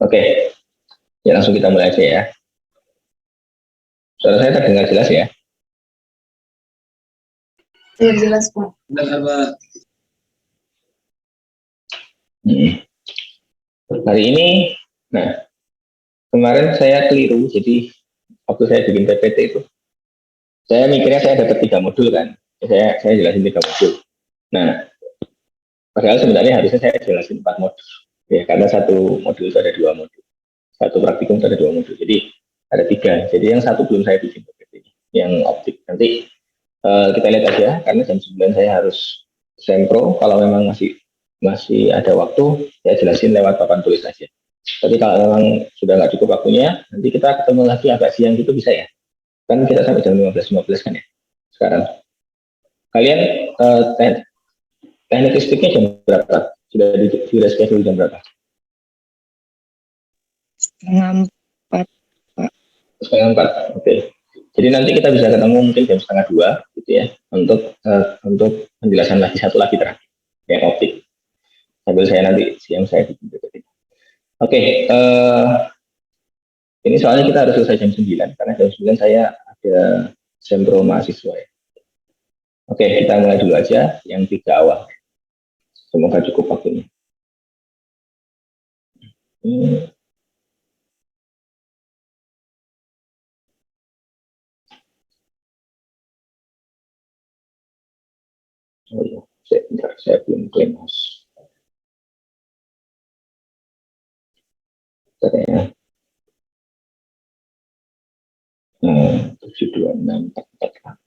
Oke, ya langsung kita mulai aja ya. Suara saya terdengar jelas ya? Ya, jelas, Pak. Hari ini, nah kemarin saya keliru, jadi waktu saya bikin PPT itu, saya mikirnya saya dapat 3 modul kan, saya jelasin 3 modul. Nah, padahal sebenarnya harusnya saya jelasin 4 modul, ya karena satu modul itu ada 2 modul, satu praktikum itu ada 2 modul, jadi ada 3. Jadi yang satu belum saya bikin PPT, yang optik. Nanti kita lihat aja, karena jam 9 saya harus sempro. Kalau memang masih ada waktu, ya jelasin lewat papan tulis aja. Tapi kalau memang sudah nggak cukup waktunya, nanti kita ketemu lagi agak siang gitu bisa ya? Kan kita sampai jam 15.15 kan ya sekarang. Kalian teknik listriknya jam berapa? Sudah schedule jam berapa? 3:30, Pak. 3:30, oke. Jadi nanti kita bisa ketemu mungkin jam 1:30 gitu ya, untuk penjelasan lagi satu lagi terakhir yang optik. Sambil saya nanti siang saya bikin PPT. Oke, ini soalnya kita harus selesai jam 9 karena jam 9 saya ada sempro mahasiswa ya. Oke, kita mulai dulu aja yang 3 awal. Semoga cukup waktunya. Oh iya, saya belum claim host. Katanya 72644.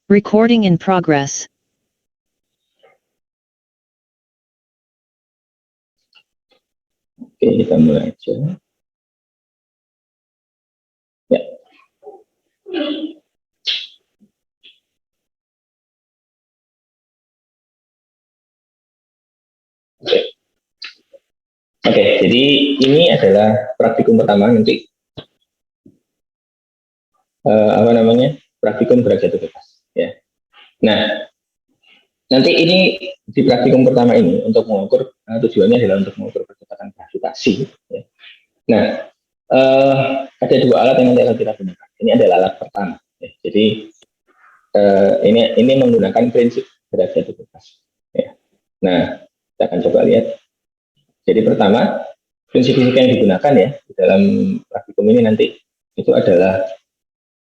Recording in progress. Oke, kita mulai aja. Ya. Oke, jadi ini adalah praktikum pertama nanti praktikum gerak jatuh bebas ya. Nah, nanti ini di praktikum pertama ini untuk mengukur tujuannya adalah untuk mengukur percepatan gravitasi ya. Nah, ada 2 alat yang nanti akan kita gunakan. Ini adalah alat pertama ya. Jadi ini menggunakan prinsip gerak jatuh bebas ya. Nah, kita akan coba lihat. Jadi pertama, prinsip fisika yang digunakan ya di dalam praktikum ini nanti itu adalah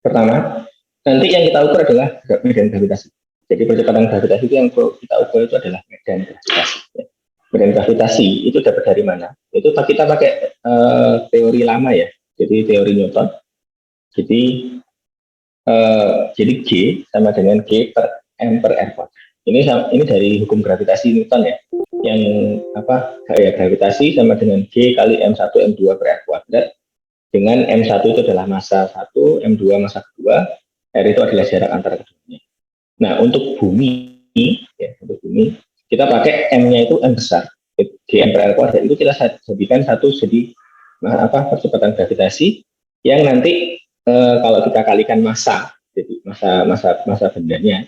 pertama, nanti yang kita ukur adalah medan gravitasi. Jadi percepatan gravitasi itu yang kita ukur itu adalah medan gravitasi. Ya. Medan gravitasi itu dapat dari mana? Itu kita pakai teori lama ya. Jadi teori Newton. Jadi G sama dengan G per M per R kuadrat. Ini dari hukum gravitasi Newton ya. Yang gaya gravitasi sama dengan G kali M1 M2 per R kuadrat. Dengan M1 itu adalah massa 1, M2 massa kedua, R itu adalah jarak antara keduanya. Nah, untuk bumi, kita pakai M-nya itu M besar, Gm per R kuadrat, itu kita jadikan satu jadi percepatan gravitasi yang nanti kalau kita kalikan massa, jadi massa bendanya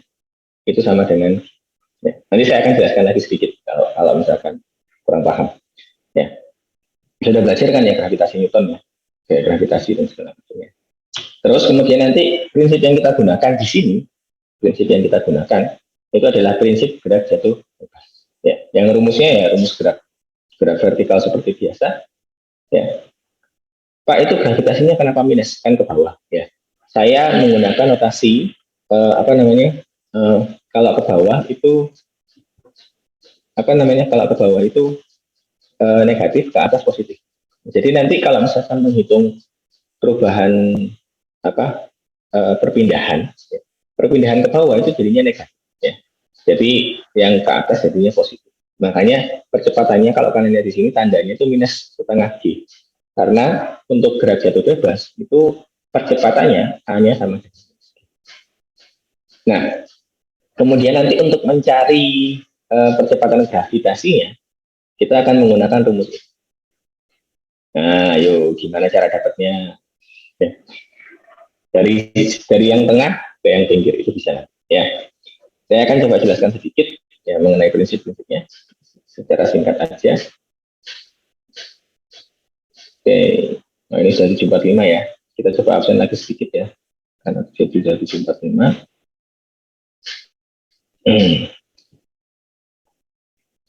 itu sama dengan, ya, nanti saya akan jelaskan lagi sedikit kalau misalkan kurang paham. Ya, sudah belajar kan ya gravitasi Newton ya. Kayak gravitasi dan segala macamnya. Terus kemudian nanti prinsip yang kita gunakan di sini, prinsip yang kita gunakan itu adalah prinsip gerak jatuh bebas. Ya, yang rumusnya ya rumus gerak vertikal seperti biasa. Ya, Pak itu gravitasinya kenapa minus kan ke bawah? Ya, saya menggunakan notasi kalau ke bawah itu kalau ke bawah itu negatif, ke atas positif. Jadi nanti kalau misalkan menghitung perubahan perpindahan ke bawah itu jadinya negatif ya. Jadi yang ke atas jadinya positif. Makanya percepatannya kalau kalian lihat di sini tandanya itu minus setengah G. Karena untuk gerak jatuh bebas itu percepatannya hanya sama. Nah, kemudian nanti untuk mencari percepatan gravitasinya kita akan menggunakan rumus ini. Nah, ayo gimana cara dapatnya? Ya. Dari yang tengah ke yang pinggir itu bisa. Ya, saya akan coba jelaskan sedikit ya mengenai prinsip-prinsipnya secara singkat aja. Oke, nah ini sudah 745 ya. Kita coba absen lagi sedikit ya, karena sudah 745.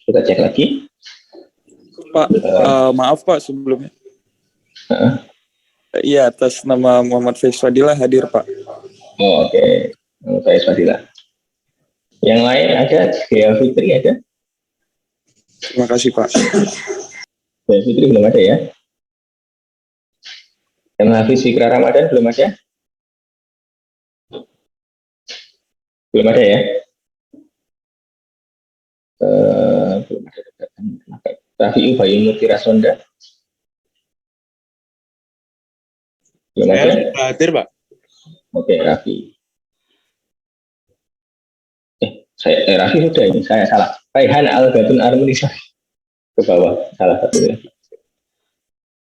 Kita cek lagi. Pak, maaf Pak sebelumnya. Iya, atas nama Muhammad Faiz Fadilah hadir Pak. Oh, oke. Faiz Fadilah. Yang lain ada? Gea Fitri ada? Terima kasih Pak. Gea Fitri belum ada ya? Yang Hafiz Fikra Ramadan belum ada? Belum ada ya? Belum ada. Rafi Ubayi Mutira Sonda. Belum ada? Hadir Pak. Oke, Rafi. Rafi sudah ini, saya salah. Raihan Al-Gatun Armuni ke bawah, salah satu ya.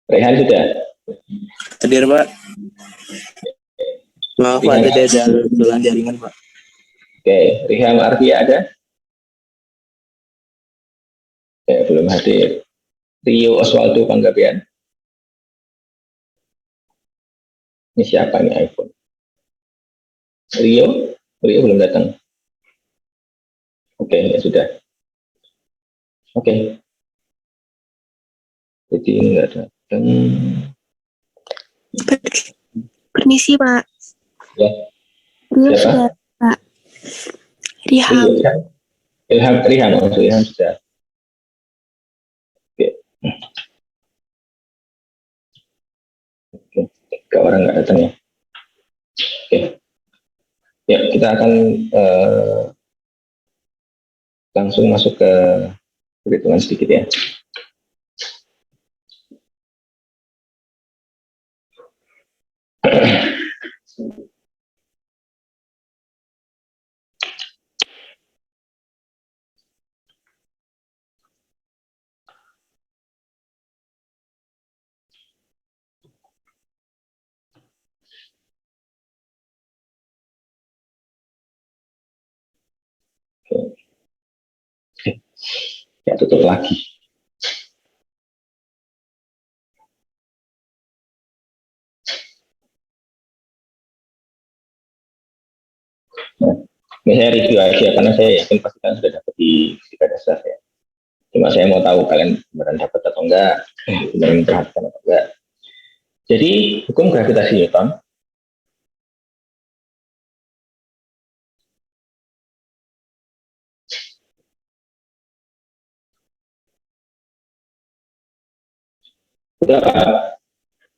Raihan sudah. Hadir Pak. Maaf Pak, ada jalan jaringan Pak. Oke, Riham Arfia ada? Belum hadir. Rio Oswaldo Panggabean. Ini siapa nih iPhone? Rio belum datang. Oke, ya sudah. Oke. Jadi ini nggak datang. Permisi Pak. Ya. Rio Siapa? sudah Pak. Riham. Riham sudah. Oke. Oke. Orang nggak datang ya. Oke. Ya, kita akan langsung masuk ke perhitungan sedikit ya. Ya, tutup lagi. Nah, ini saya review aja karena saya yakin pasti kalian sudah dapat di fisika dasar ya. Cuma saya mau tahu kalian beneran dapat atau enggak, beneran memperhatikan atau enggak. Jadi hukum gravitasi Newton itu apa?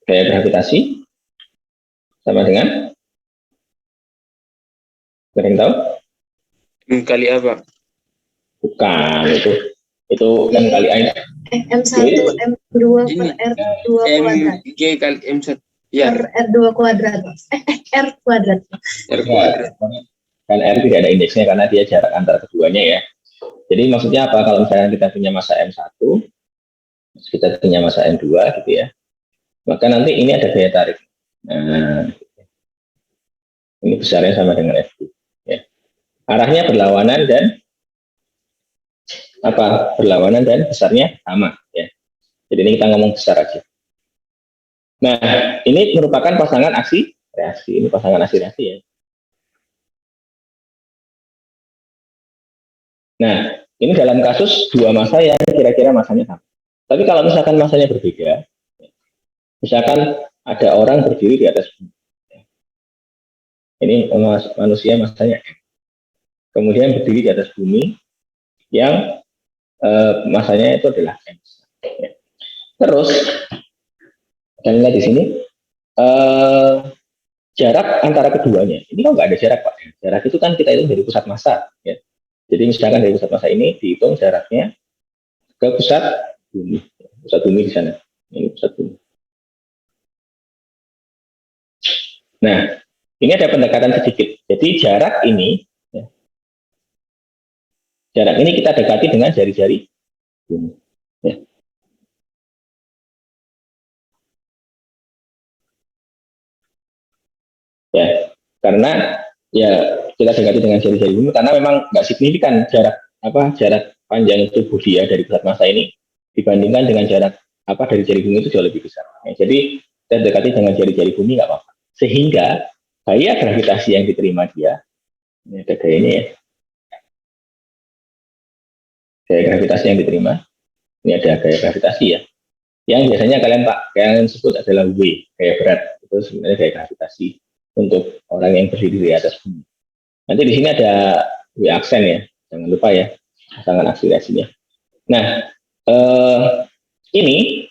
Gaya gravitasi sama dengan ada yang tahu? Kali apa? Bukan, itu M kali A. M1, M2 per R2 kuadrat. G kali M1. Ya. Per R2 kuadrat. R kuadrat. R kuadrat. Kan R tidak ada indeksnya karena dia jarak antara keduanya ya. Jadi maksudnya apa? Kalau misalnya kita punya massa M1, kita punya massa M2 gitu ya. Maka nanti ini ada gaya tarik. Nah, ini besarnya sama dengan F2. Ya. Arahnya berlawanan dan besarnya sama ya. Jadi ini kita ngomong besar aja. Nah, ini merupakan pasangan aksi reaksi. Ini pasangan aksi reaksi ya. Nah, ini dalam kasus dua massa yang kira-kira massanya sama. Tapi kalau misalkan massanya berbeda, misalkan ada orang berdiri di atas bumi. Ini manusia massanya M. Kemudian berdiri di atas bumi yang massanya itu adalah M. Terus, kita lihat di sini, jarak antara keduanya. Ini kan nggak ada jarak, Pak. Jarak itu kan kita hitung dari pusat massa. Ya. Jadi misalkan dari pusat massa ini dihitung jaraknya ke pusat bumi. Pusat bumi di sana. Ini pusat bumi. Nah, ini ada pendekatan sedikit. Jadi jarak ini kita dekati dengan jari-jari bumi. Ya, karena ya kita dekati dengan jari-jari bumi karena memang nggak signifikan jarak panjang tubuh dia dari pusat massa ini dibandingkan dengan jarak dari jari bumi itu jauh lebih besar. Ya, jadi kita dekati dengan jari-jari bumi nggak apa-apa. Sehingga gaya gravitasi yang diterima dia, ini ada gayanya ya, gaya gravitasi yang diterima, ini ada gaya gravitasi ya, yang biasanya kalian sebut adalah W, gaya berat. Itu sebenarnya gaya gravitasi untuk orang yang berdiri di atas bumi. Nanti di sini ada W aksen ya, jangan lupa ya, pasangan akselerasinya. Nah, ini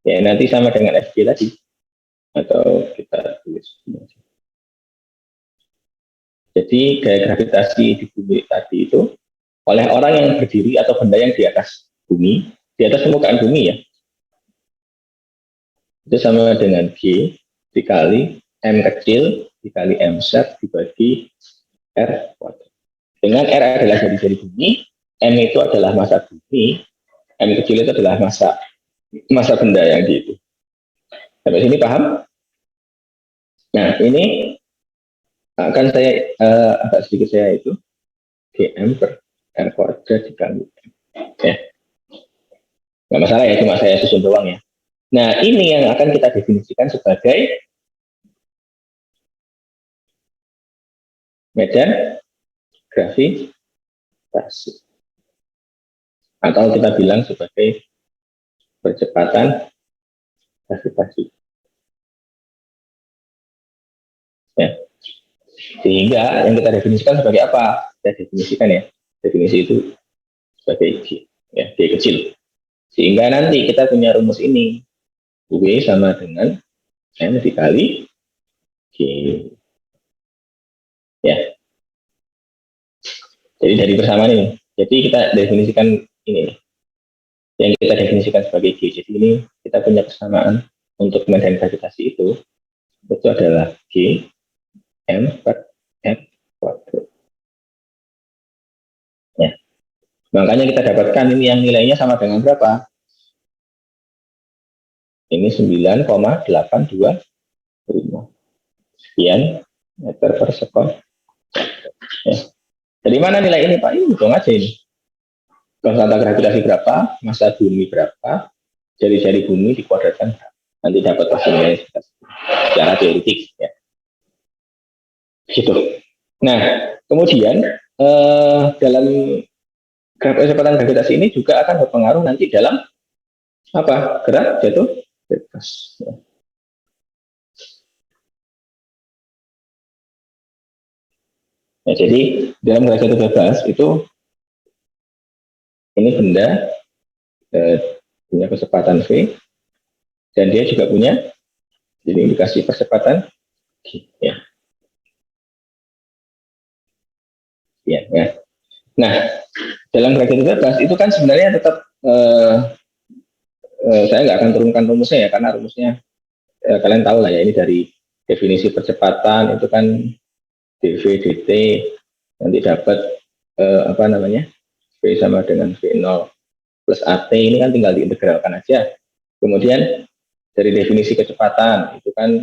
ya nanti sama dengan FG tadi, atau kita tulis. Jadi gaya gravitasi di bumi tadi itu oleh orang yang berdiri atau benda yang di atas bumi, di atas permukaan bumi ya, itu sama dengan G dikali M kecil dikali M besar dibagi R kuadrat. Dengan R adalah jari-jari bumi, M itu adalah massa bumi, M kecil itu adalah massa benda yang gitu. Sampai sini paham? Nah, ini akan saya agak sedikit saya itu GM per R kuadrat dikali M. Ya. Nggak masalah ya, cuma saya susun doang ya. Nah, ini yang akan kita definisikan sebagai medan gravitasi. Atau kita bilang sebagai percepatan gravitasi. Ya. Sehingga yang kita definisikan sebagai apa? Kita definisikan ya. Definisi itu sebagai G, ya, G kecil. Sehingga nanti kita punya rumus ini. W sama dengan M dikali G. Ya. Jadi dari persamaan ini. Jadi kita definisikan ini. Yang kita definisikan sebagai G. Jadi ini kita punya persamaan untuk medan gravitasi itu adalah G M per R kuadrat. Ya. Makanya kita dapatkan ini yang nilainya sama dengan berapa? Ini 9,825 sekian meter per sekon. Ya. Dari mana nilai ini Pak? Ini hitung aja ini. Konstanta gravitasi berapa, massa bumi berapa, jari-jari bumi dikuadratkan berapa. Nanti dapat hasilnya secara teoritik. Ya. Gitu. Nah, kemudian dalam kecepatan gravitasi ini juga akan berpengaruh nanti dalam gerak jatuh bebas. Ya, jadi dalam gerak jatuh bebas itu ini benda punya kecepatan v dan dia juga punya jadi indikasi percepatan g. Ya. Ya. Nah, dalam gerak jatuh bebas itu kan sebenarnya tetap saya nggak akan turunkan rumusnya ya, karena rumusnya kalian tahu lah ya, ini dari definisi percepatan itu kan dv dt nanti dapat v sama dengan v0 plus at, ini kan tinggal diintegralkan aja. Kemudian dari definisi kecepatan itu kan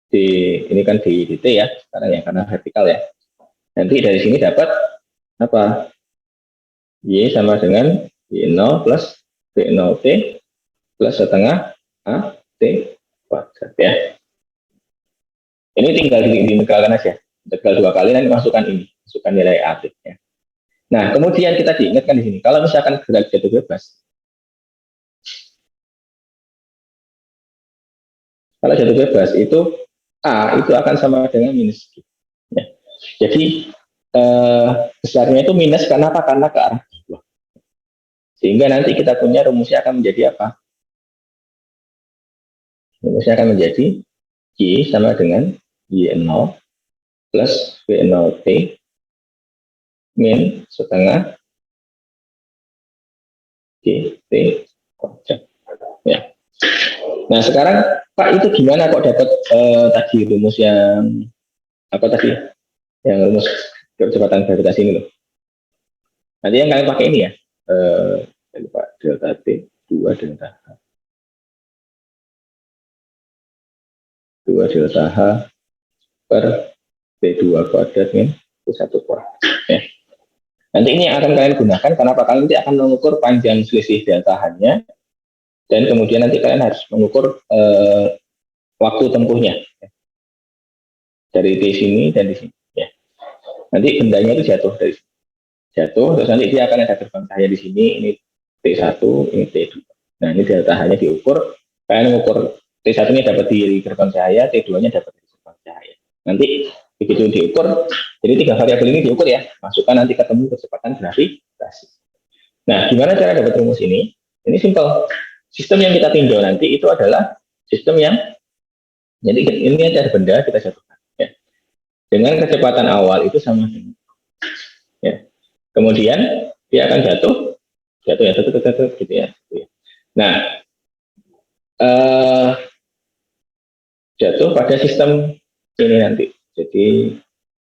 ini kan di dt ya sekarang ya, karena vertikal ya. Nanti dari sini dapat y sama dengan y0 plus v0t plus setengah at kuadrat ya. Ini tinggal diintegralkan aja, integral 2 kali, nanti masukkan nilai at ya. Nah, kemudian kita diingatkan di sini, kalau misalkan gerak jatuh bebas, kalau jatuh bebas itu A itu akan sama dengan minus G. Ya. Jadi besarnya itu minus karena apa? Karena ke arah bawah. Sehingga nanti kita punya rumusnya akan menjadi apa? Rumusnya akan menjadi G sama dengan Y0 plus V0T min setengah GT kuadrat. Ya. Nah sekarang Pak itu gimana kok dapat tadi rumus yang yang rumus kecepatan gravitasi ini loh. Nanti yang kalian pakai ini ya, Pak, delta T 2 delta H 2 delta H per T2 kuadrat min T1 kuadrat. Ya. Nanti ini yang akan kalian gunakan karena kalian nanti akan mengukur panjang selisih delta H-nya, dan kemudian nanti kalian harus mengukur waktu tempuhnya dari di sini dan di sini. Ya. Nanti bendanya itu jatuh dari sini. Jatuh, terus nanti dia akan ada gerbang cahaya di sini, ini T1, ini T2. Nah, ini delta H-nya diukur, kalian mengukur T1 ini dapat di gerbang cahaya, T2-nya dapat di gerbang cahaya. Nanti begitu diukur, jadi 3 variabel ini diukur ya, masukkan nanti ketemu kecepatan gravitasi. Nah, gimana cara dapat rumus ini? Ini simpel. Sistem yang kita tinjau nanti itu adalah sistem yang, jadi ini ada benda kita jatuhkan. Ya. Dengan kecepatan awal itu sama dengan. Ya. Kemudian dia akan jatuh gitu ya. Nah, jatuh pada sistem ini nanti. Jadi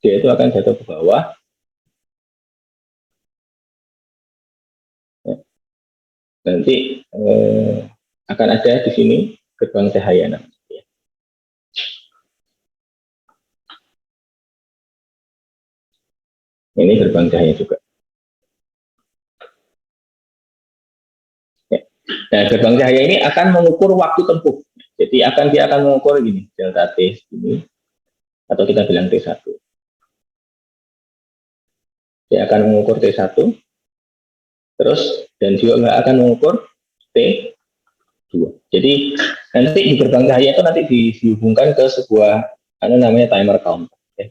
dia itu akan jatuh ke bawah. Ya. Nanti akan ada di sini gerbang cahaya namanya. Ya. Ini gerbang cahaya juga. Ya. Nah, gerbang cahaya ini akan mengukur waktu tempuh. Jadi dia akan mengukur gini, delta T ini, atau kita bilang T1. Dia akan mengukur T1, terus dan juga akan mengukur T2. Jadi nanti di gerbang cahaya itu nanti dihubungkan ke sebuah namanya timer counter. Ya.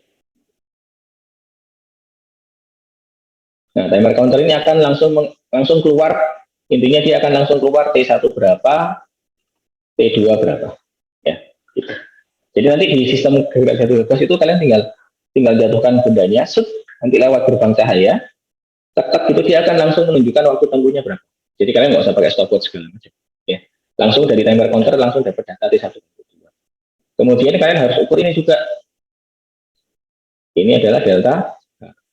Nah, timer counter ini akan langsung keluar, intinya dia akan langsung keluar T1 berapa, T2 berapa. Ya, gitu. Jadi nanti di sistem gerak jatuh bebas itu kalian tinggal jatuhkan bendanya, nanti lewat gerbang cahaya, tek gitu dia akan langsung menunjukkan waktu tempuhnya berapa. Jadi kalian nggak usah pakai stopwatch segala macam. Ya, langsung dari timer counter langsung dapat data T1. Kemudian kalian harus ukur ini juga. Ini adalah delta,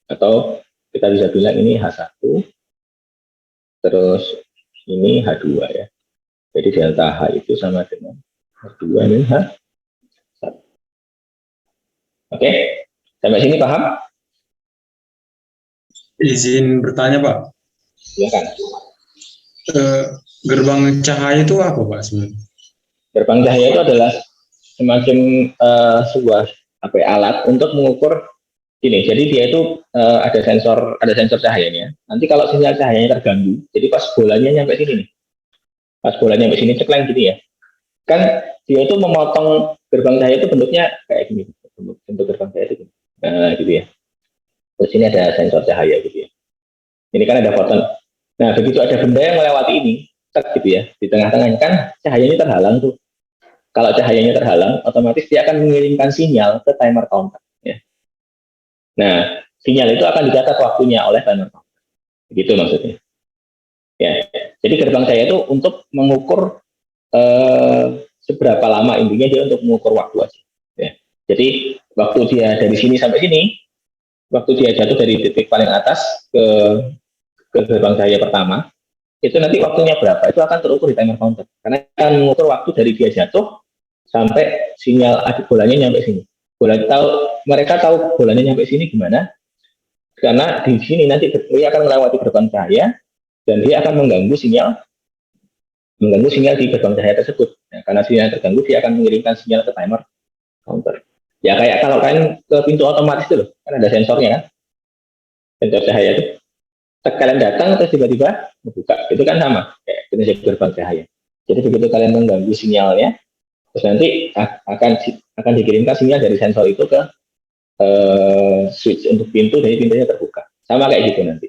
atau kita bisa bilang ini H1, terus ini H2 ya. Jadi delta H itu sama dengan H2 min H1. Oke, sampai sini paham? Izin bertanya, Pak. Silakan. Gerbang cahaya itu apa, Pak, sebenarnya? Gerbang cahaya itu adalah semacam sebuah alat untuk mengukur ini. Jadi dia itu ada sensor cahayanya. Nanti kalau sinyal cahayanya terganggu, jadi pas bolanya nyampe sini nih, pas bolanya nyampe sini cekleng gitu ya, kan dia itu memotong gerbang cahaya itu bentuknya kayak gini, bentuk gerbang cahaya itu gini. Nah, gitu ya. Terus ini ada sensor cahaya gitu ya. Ini kan ada foton. Nah, begitu ada benda yang melewati ini, gitu ya, di tengah-tengahnya kan cahayanya terhalang tuh. Kalau cahayanya terhalang, otomatis dia akan mengirimkan sinyal ke timer counter. Ya. Nah, sinyal itu akan dicatat waktunya oleh timer counter. Begitu maksudnya. Ya. Jadi gerbang cahaya itu untuk mengukur seberapa lama, intinya dia untuk mengukur waktu aja. Ya. Jadi waktu dia dari sini sampai sini, waktu dia jatuh dari titik paling atas ke gerbang cahaya pertama, itu nanti waktunya berapa, itu akan terukur di timer counter. Karena akan mengukur waktu dari dia jatuh sampai sinyal bolanya nyampe sini. Mereka tahu bolanya nyampe sini gimana, karena di sini nanti dia akan melewati gerbang cahaya dan dia akan mengganggu sinyal di gerbang cahaya tersebut. Nah, karena sinyal terganggu, dia akan mengirimkan sinyal ke timer counter. Ya kayak kalau kalian ke pintu otomatis itu loh, kan ada sensornya kan, sensor cahaya itu. Kalian datang terus tiba-tiba membuka, itu kan sama kayak prinsip gerbang cahaya. Jadi begitu kalian mengganggu sinyalnya, terus nanti akan dikirimkan sinyal dari sensor itu ke switch untuk pintu, dari pintunya terbuka. Sama kayak gitu nanti.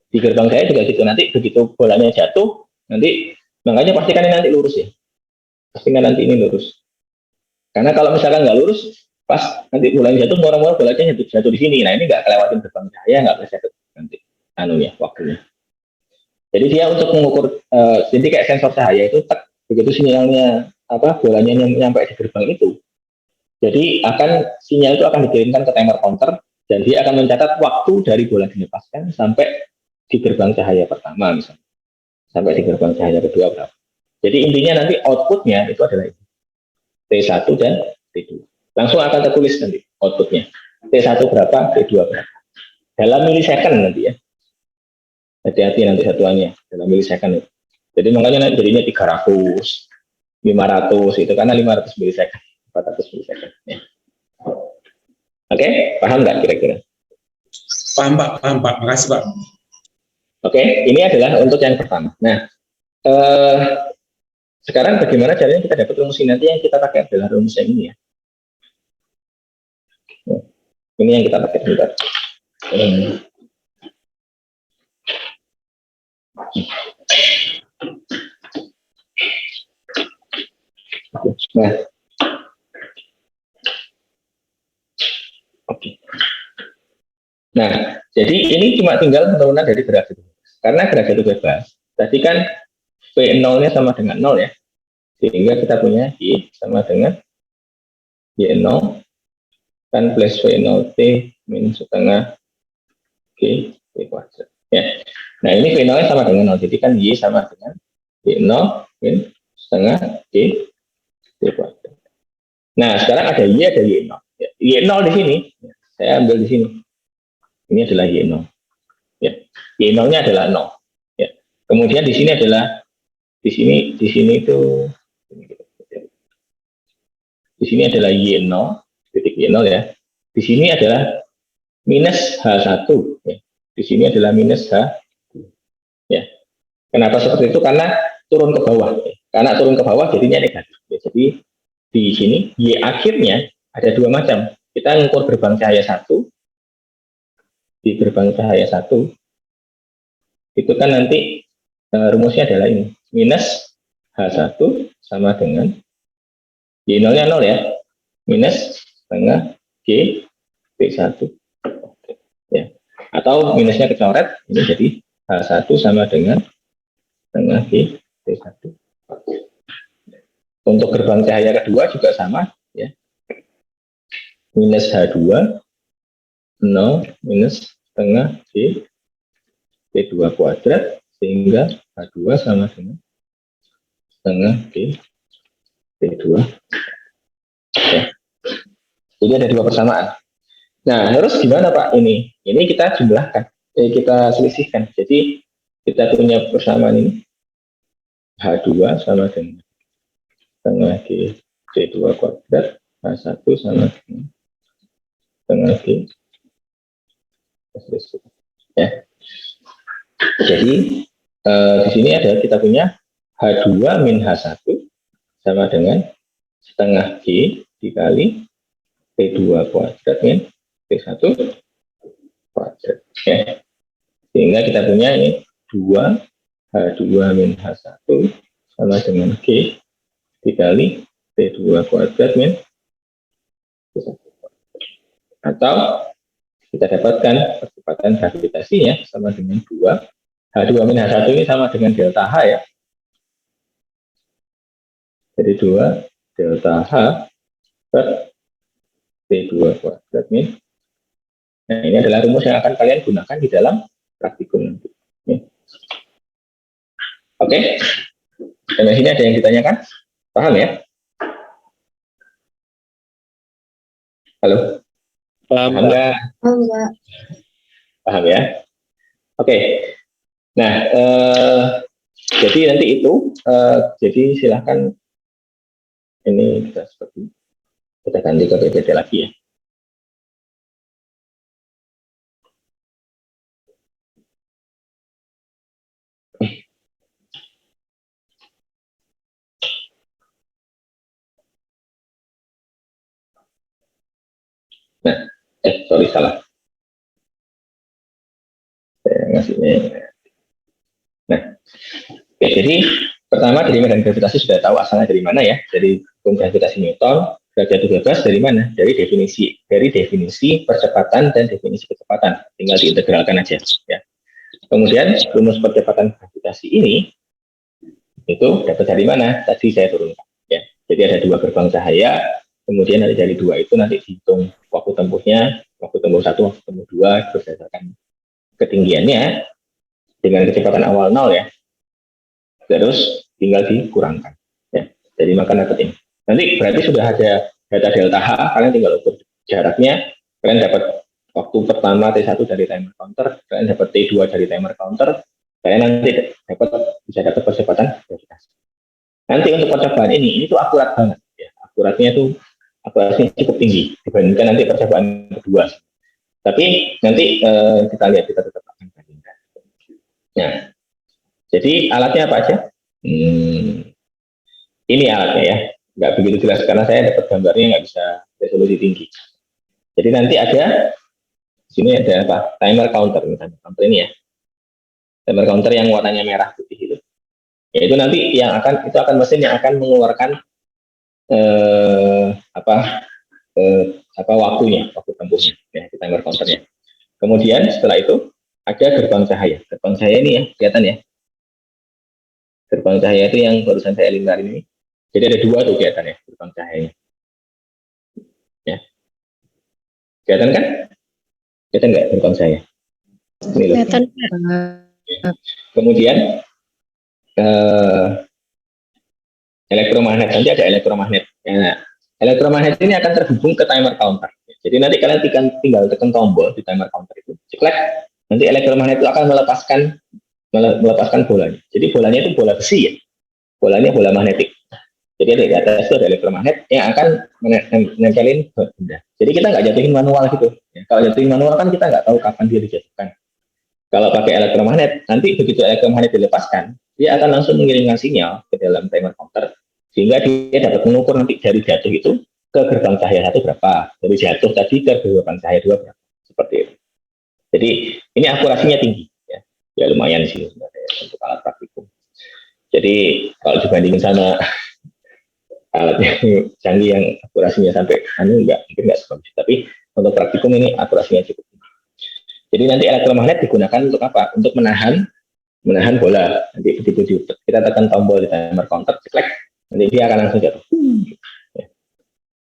Di gerbang cahaya juga gitu, nanti begitu bolanya jatuh, nanti makanya pastikan ini nanti lurus ya. Pastikan nanti ini lurus. Karena kalau misalkan nggak lurus, pas nanti bolanya jatuh, murah-murah bolanya jatuh di sini. Nah, ini nggak kelewatin gerbang cahaya, nggak bisa jatuh nanti waktunya. Jadi dia untuk mengukur, jadi kayak sensor cahaya itu, begitu sinyalnya bolanya nyampe di gerbang itu, jadi sinyal itu akan dikirimkan ke timer counter dan dia akan mencatat waktu dari bola dilepaskan sampai di gerbang cahaya pertama misalnya, sampai di gerbang cahaya kedua berapa. Jadi intinya nanti outputnya itu adalah ini, T1 dan T2. Langsung akan tertulis nanti outputnya. T1 berapa, T2 berapa. Dalam milisecond nanti ya. Hati-hati nanti satuannya dalam milisecond itu. Jadi makanya jadinya 300, 500 itu karena 500 milisecond, 400 milisecond. Ya. Oke, paham nggak kira-kira? Paham Pak. Makasih Pak. Oke, ini adalah untuk yang pertama. Nah, sekarang bagaimana caranya kita dapat rumus ini? Nanti yang kita pakai adalah rumus yang ini ya. Ini yang kita pakai sebentar. Nah, oke. Nah, jadi ini cuma tinggal penurunan dari grafik. Karena grafik bebas, tadi kan V0-nya sama dengan 0 ya. Sehingga kita punya Y sama dengan Y0 kan plus V0T minus setengah G T kuadrat. Ya. Nah, ini V0-nya sama dengan 0. Jadi kan Y sama dengan Y0 min setengah G T kuadrat. Nah, sekarang ada Y, ada Y0. Ya, Y0 di sini, saya ambil di sini. Ini adalah Y0. Ya. Y0-nya adalah 0. Ya. Kemudian di sini adalah di sini itu di sini adalah Y0, titik Y0 ya. Di sini adalah minus H1 ya. Di sini adalah minus H. Ya. Kenapa seperti itu? Karena turun ke bawah. Ya. Karena turun ke bawah jadinya negatif. Ya. Jadi di sini Y akhirnya ada dua macam. Kita mengukur gerbang cahaya 1. Di gerbang cahaya 1 itu kan nanti rumusnya adalah ini. Minus H1 sama dengan Y0-nya 0 ya. Minus setengah G P1. Ya. Atau minusnya kecoret, ini jadi H1 sama dengan setengah G P1. Untuk gerbang cahaya kedua juga sama ya. Minus H2 0 minus setengah G P2 kuadrat sehingga H2 sama dengan setengah G P2. Ya. Jadi ada dua persamaan. Nah, harus gimana Pak ini? Ini kita jumlahkan, kita selisihkan. Jadi kita punya persamaan ini H2 sama dengan setengah G P2 kuadrat, H1 sama dengan setengah G. Ya. Jadi di sini ada kita punya H2 min H1 sama dengan setengah G dikali P2 kuadrat min P1 kuadrat. Ya. Sehingga kita punya ini 2 H2 min H1 sama dengan G dikali P2 kuadrat min P1 kuadrat. Atau kita dapatkan percepatan gravitasinya sama dengan 2 H2 min H1 ini sama dengan delta H ya. Jadi 2 delta H per P2 kuadrat min. Nah, ini adalah rumus yang akan kalian gunakan di dalam praktikum nanti. Oke. Sampai sini ada yang ditanyakan? Paham ya? Halo? Paham, Paham nggak? Enggak. Paham ya? Oke. Nah, jadi nanti itu, jadi silahkan ini kita seperti kita ganti ke PPT lagi ya. Nah, sorry salah. Saya ngasihnya. Nah, oke, jadi pertama dari medan gravitasi sudah tahu asalnya dari mana ya? Dari hukum gravitasi Newton. Gravitasi bebas dari mana? Dari definisi percepatan dan definisi kecepatan. Tinggal diintegralkan aja ya. Kemudian rumus percepatan gravitasi ini itu dapat dari mana? Tadi saya turunkan ya. Jadi ada dua gerbang cahaya. Kemudian dari dua itu nanti dihitung waktu tempuhnya, waktu tempuh 1, waktu tempuh 2 berdasarkan ketinggiannya dengan kecepatan awal 0 ya. Terus tinggal dikurangkan ya. Jadi maka dapat ini. Nanti berarti sudah ada data delta H, kalian tinggal ukur jaraknya, kalian dapat waktu pertama T1 dari timer counter, kalian dapat T2 dari timer counter, kalian nanti bisa dapat percepatan gravitasi. Nanti untuk percobaan ini tuh akurat banget ya. Akurasinya cukup tinggi dibandingkan nanti percobaan kedua. Tapi nanti kita lihat, kita tetap akan bandingkan. Nah, jadi alatnya apa aja? Ini alatnya ya, nggak begitu jelas karena saya dapat gambarnya nggak bisa resolusi tinggi. Jadi nanti ada sini ada apa? Timer counter, misalnya counter ini ya. Timer counter yang warnanya merah putih itu. Yaitu nanti yang akan mesin yang akan mengeluarkan waktu tempuhnya ya, di timer counternya. Kemudian setelah itu ada gerbang cahaya. Gerbang cahaya ini ya, kelihatan ya. Gerbang cahaya itu yang barusan saya lingkarin ini. Jadi ada dua tuh kelihatan ya, gerbang cahayanya. Ya. Kelihatan kan? Kelihatan nggak gerbang cahaya? Ini loh. Kelihatan. Kemudian elektromagnet, nanti ada elektromagnet. Nah, elektromagnet ini akan terhubung ke timer counter. Jadi nanti kalian tinggal tekan tombol di timer counter itu, ceklek, nanti elektromagnet itu akan melepaskan bolanya. Jadi bolanya itu bola besi ya, bolanya bola magnetik. Jadi di atas itu ada elektromagnet yang akan menempelin benda. Jadi kita nggak jatuhin manual gitu. Ya, kalau jatuhin manual kan kita nggak tahu kapan dia dijatuhkan. Kalau pakai elektromagnet, nanti begitu elektromagnet dilepaskan, dia akan langsung mengirimkan sinyal ke dalam timer counter, sehingga dia dapat mengukur nanti dari jatuh itu ke gerbang cahaya 1 berapa, dari jatuh tadi ke gerbang cahaya 2 berapa, seperti itu. Jadi ini akurasinya tinggi, ya lumayan sih sebenarnya untuk alat praktikum. Jadi kalau dibandingin sama alat yang canggih yang akurasinya sampai mungkin nggak sebagus, tapi untuk praktikum ini akurasinya cukup tinggi. Jadi nanti elektromagnet digunakan untuk apa? Untuk menahan bola. Nanti begitu kita tekan tombol di timer counter, ceklek, nanti dia akan langsung jatuh. Ya.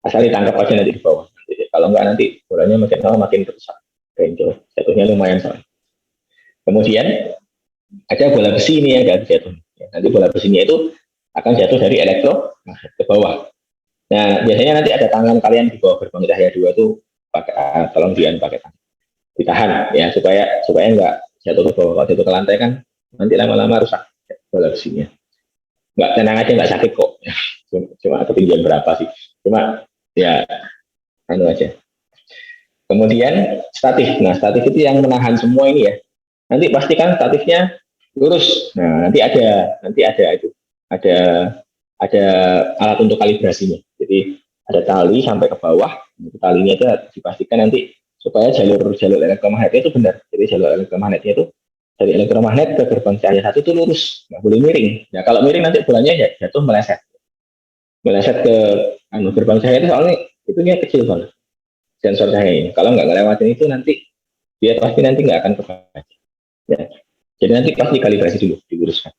Asal ditangkap aja nanti di bawah. Kalau enggak nanti bolanya makin lama makin rusak. Jatuhnya lumayan soalnya. Kemudian ada bola besi ini yang jatuh. Ya, nanti bola besinya itu akan jatuh dari elektromagnet ke bawah. Nah, biasanya nanti ada tangan kalian di bawah gerbang cahaya 2 itu pakai tolong pakai tangan. Ditahan ya supaya enggak jatuh ke bawah. Kalau jatuh ke lantai kan nanti lama-lama rusak bola besinya. Enggak, tenang aja, enggak sakit kok. Cuma ketinggian berapa sih? Cuma ya aja. Kemudian statif. Nah, statif itu yang menahan semua ini ya. Nanti pastikan statifnya lurus. Nah, nanti ada alat untuk kalibrasinya. Jadi ada tali sampai ke bawah. Talinya itu dipastikan nanti supaya jalur elektromagnetnya itu benar. Jadi jalur elektromagnetnya itu dari elektromagnet ke gerbang cahaya 1 itu lurus, nggak boleh miring. Ya kalau miring nanti bolanya jatuh meleset ke gerbang cahaya itu, soalnya itunya kecil banget sensor cahaya ini. Kalau nggak ngelewatin itu nanti dia pasti nanti nggak akan kebaca. Ya. Jadi nanti pasti kalibrasi dulu, diluruskan.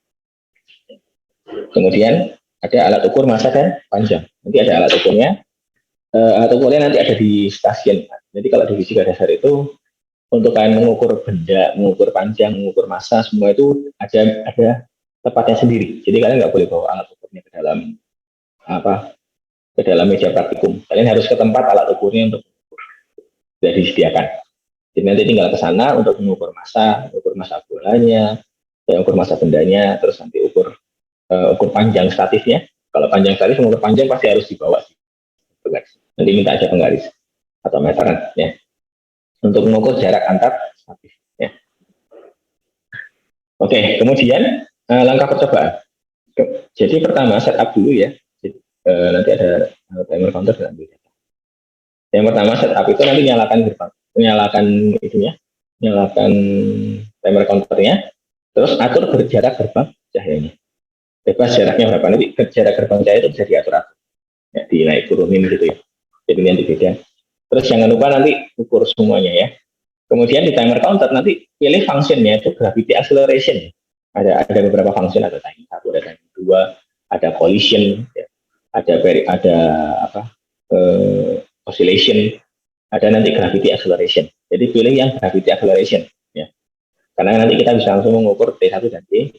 Kemudian ada alat ukur massa dan panjang. Nanti ada alat ukurnya. Alat ukurnya nanti ada di stasiun. Jadi kalau di fisika dasar itu untuk kalian mengukur benda, mengukur panjang, mengukur massa, semua itu ada tempatnya sendiri. Jadi kalian nggak boleh bawa alat ukurnya ke dalam meja praktikum. Kalian harus ke tempat alat ukurnya untuk sudah disediakan. Jadi nanti tinggal ke sana untuk mengukur massa bolanya, ukur massa bendanya, terus nanti ukur panjang statifnya. Kalau panjang statif, mengukur panjang pasti harus dibawa. Nanti minta aja penggaris atau meteran ya. Untuk mengukur jarak antar statif ya. Oke, kemudian langkah percobaan. Jadi pertama setup dulu ya. Nanti ada timer counter dan yang pertama setup itu nanti nyalakan timer counternya, terus atur berjarak gerbang cahayanya. Bebas jaraknya berapa, nanti jarak gerbang cahaya itu bisa diatur-atur. Ya, dinaik turunin gitu ya. Jadi nanti beda. Terus jangan lupa nanti ukur semuanya ya. Kemudian di timer counter nanti pilih fungsinya itu gravity acceleration. Ada beberapa fungsi, ada timing 1, ada timing 2, ada collision, ya. ada oscillation, ada nanti gravity acceleration. Jadi pilih yang gravity acceleration ya. Karena nanti kita bisa langsung mengukur T1 dan T.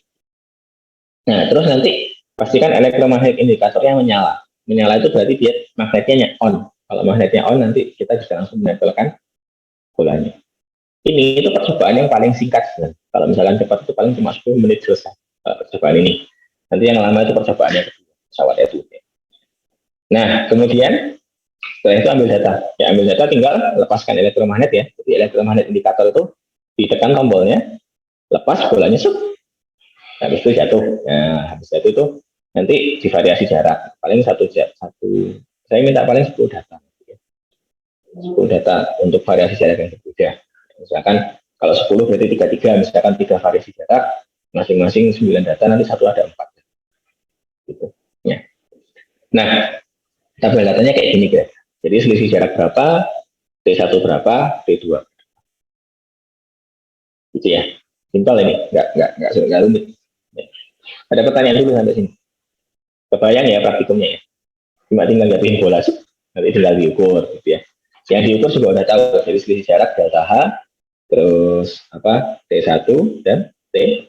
Nah, terus nanti pastikan elektromagnet indikatornya menyala. Menyala itu berarti dia magnetnya on. Kalau magnetnya on, nanti kita bisa langsung menempelkan bolanya. Ini itu percobaan yang paling singkat sebenarnya. Kalau misalkan cepat itu paling cuma 10 menit selesai percobaan ini. Nanti yang lama itu percobaannya kedua, pesawat itu. Nah, kemudian setelah itu ambil data. Ya, ambil data tinggal lepaskan elektromagnet ya. Jadi elektromagnet indikator itu ditekan tombolnya, lepas bolanya sup. Habis itu jatuh. Nah, habis jatuh itu nanti divariasi jarak. Paling satu, saya minta paling 10 data. 10 data untuk variasi jarak yang berbeda. Misalkan kalau 10 berarti 33, misalkan 3 variasi jarak, masing-masing 9 data, nanti satu ada 4. Gitu. Ya. Nah, tabel datanya kayak gini guys. Jadi selisih jarak berapa, T1 berapa, T2. Gitu ya. Simpel ini, nggak rumit. Ya. Ada pertanyaan dulu sampai sini. Kebayang ya praktikumnya ya. Cuma tinggal jatuhin bola, nanti tinggal diukur gitu ya. Yang diukur juga udah tahu, jadi selisih jarak delta H, terus apa T1 dan T.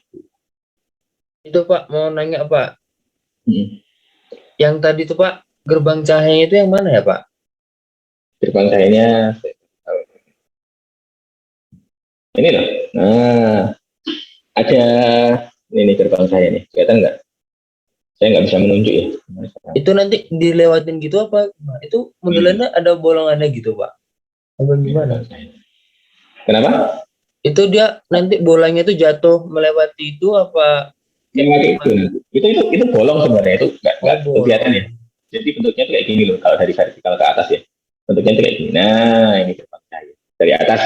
Itu Pak, mau nanya Pak. Hmm. Yang tadi tuh Pak, gerbang cahaya itu yang mana ya Pak? Gerbang cahayanya ini loh. Nah, ada ini gerbang cahaya nih, kelihatan nggak? Saya nggak bisa menunjuk ya. Itu nanti dilewatin gitu apa? Itu modelannya ada bolongannya gitu Pak? Apa gimana? Kenapa? Itu dia nanti bolanya itu jatuh melewati itu apa? Itu bolong sebenarnya, itu nggak bolong. kelihatan ya. Jadi bentuknya tuh kayak gini loh, kalau dari vertikal ke atas ya. Bentuknya tuh kayak gini. Nah, ini gerbang cahaya dari atas.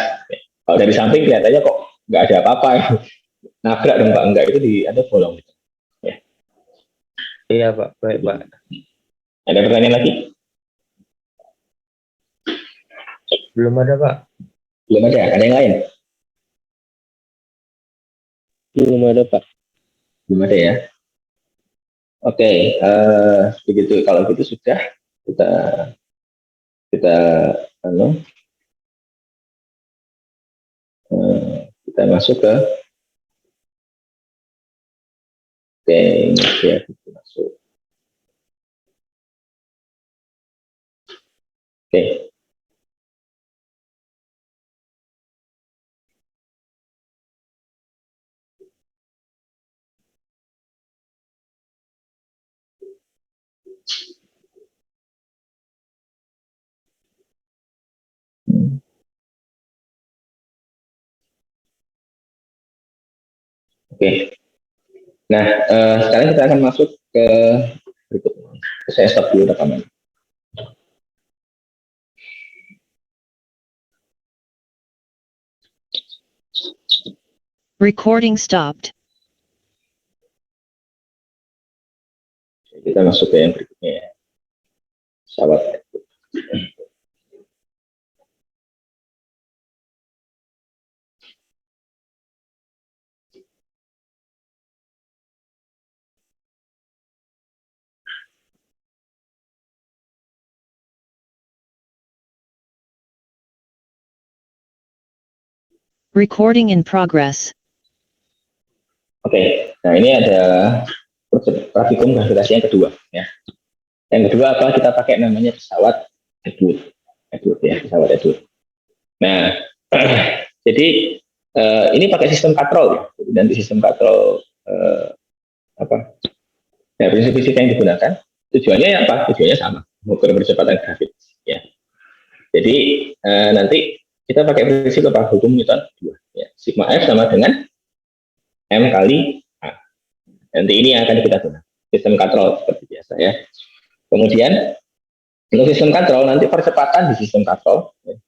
Kalau dari samping kelihatannya kok nggak ada apa-apa. Nabrak dong Pak, enggak, itu ada bolong. Ya. Iya Pak, baik Pak. Ada pertanyaan lagi? Belum ada Pak. Belum ada. Ada yang lain? Belum ada Pak. Belum ada ya. Oke, begitu. Kalau gitu sudah kita kita masuk ke media itu masuk. Oke. Oke. Nah, sekarang kita akan masuk ke berikutnya. Saya stop dulu rekaman. Recording stopped. Kita masuk ke yang berikutnya ya. Pesawat. Recording in progress. Oke, nah ini ada praktikum gravitasi yang kedua ya. Yang kedua apa? Kita pakai namanya pesawat Edward ya, pesawat Edward. Nah, jadi ini pakai sistem katrol ya. Jadi nanti sistem katrol apa? Nah, prinsip fisika yang digunakan tujuannya apa? Tujuannya sama, mengukur percepatan gravitasi ya. Jadi nanti kita pakai prinsip apa? Hukum Newton 2 ya. Sigma F sama dengan M kali A. Nanti ini yang akan kita gunakan. Sistem katrol seperti biasa ya. Kemudian untuk sistem katrol nanti percepatan di sistem katrol. Ya.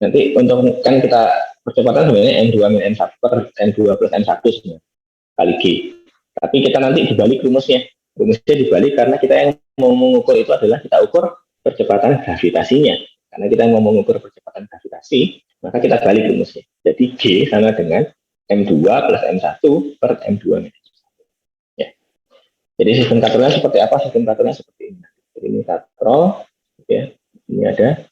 Nanti untuk kan kita percepatan sebenarnya M2 min M1 per M2 plus M1 sebenarnya, kali G. Tapi kita nanti dibalik rumusnya. Rumusnya dibalik karena kita yang mau mengukur itu adalah kita ukur percepatan gravitasinya. Karena kita mau mengukur percepatan gravitasi, maka kita balik rumusnya. Jadi G sama dengan M2 plus M1 per M2 min M1. Ya. Jadi sistem katrolnya seperti apa? Sistem katrolnya seperti ini. Jadi ini katrol, ya. Ini ada.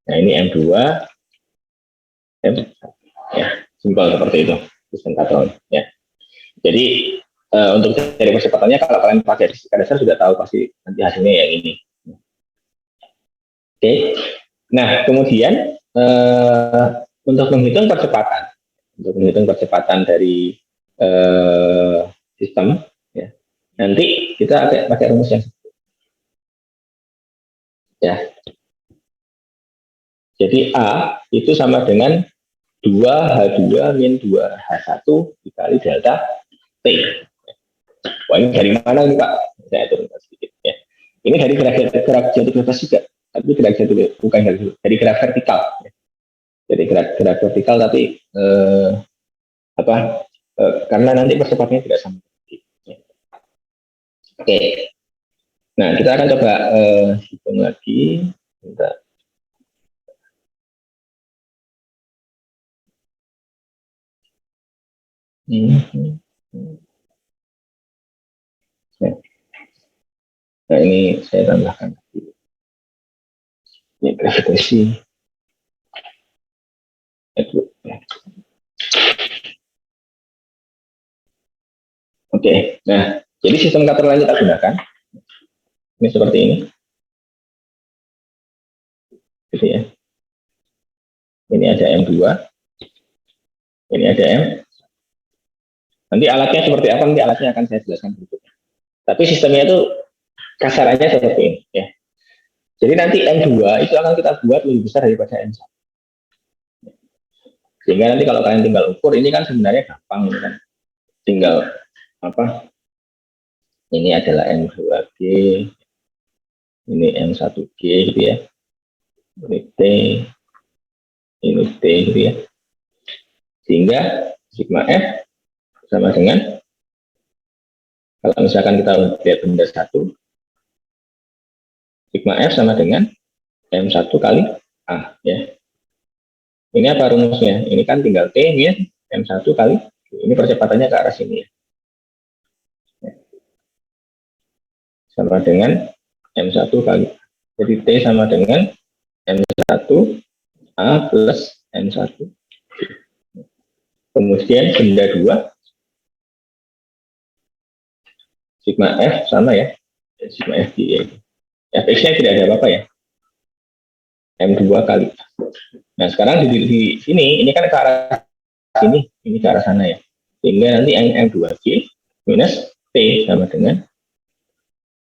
Nah ini M2, M1. Ya, simpel seperti itu sistem katrol. Ya. Jadi untuk cari percepatannya, kalau kalian pakai fisika dasar sudah tahu pasti nanti hasilnya yang ini. Oke. Nah, kemudian untuk menghitung percepatan dari sistem, ya, nanti kita pakai rumus yang ya. Jadi A itu sama dengan 2H2 min 2H1 dikali delta T. Wah, ini dari mana nih Pak? Saya turunkan sedikit ya. Ini dari gerak jatuh bebas juga, tapi gerak jatuh bukan dari gerak vertikal. Ya. Jadi gerak vertikal tapi karena nanti percepatannya tidak sama. Ya. Oke. Nah, kita akan coba hitung lagi. Bentar. Nah, ini saya tambahkan. Ini gravitasi. Oke, nah, jadi sistem katrol yang kita gunakan ini seperti ini. Gitu ya. Ini ada M2. Ini ada M. Nanti alatnya seperti apa, nanti alatnya akan saya jelaskan berikutnya. Tapi sistemnya itu kasarannya seperti ini ya. Jadi nanti M2 itu akan kita buat lebih besar daripada M1. Sehingga nanti kalau kalian tinggal ukur, ini kan sebenarnya gampang kan. Tinggal apa? Ini adalah M2G, ini M1G gitu ya. Ini T, ini T gitu ya. Sehingga sigma F sama dengan, kalau misalkan kita lihat benda satu, sigma F sama dengan M1 kali A ya. Ini apa rumusnya? Ini kan tinggal T min M1 kali, ini percepatannya ke arah sini ya. Sama dengan M1 kali. Jadi T sama dengan M1 A plus M1. Kemudian benda 2 sigma F sama ya, sigma F ya. Fx-nya tidak ada apa-apa ya, M2 kali. Nah sekarang di sini, ini kan ke arah sini, ini ke arah sana ya. Sehingga nanti M2G minus T sama dengan,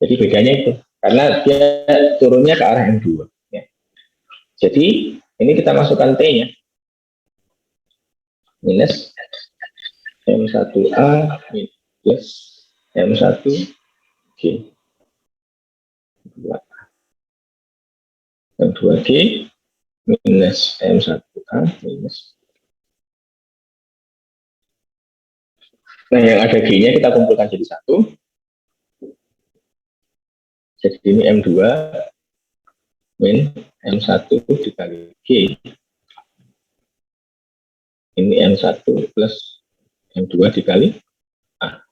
jadi bedanya itu, karena dia turunnya ke arah M2. Ya. Jadi ini kita masukkan T-nya, minus M1A plus M1G. M2G minus M1A minus. Nah, yang ada G-nya kita kumpulkan jadi satu. Jadi ini M2 min M1 dikali G. Ini M1 plus M2 dikali A.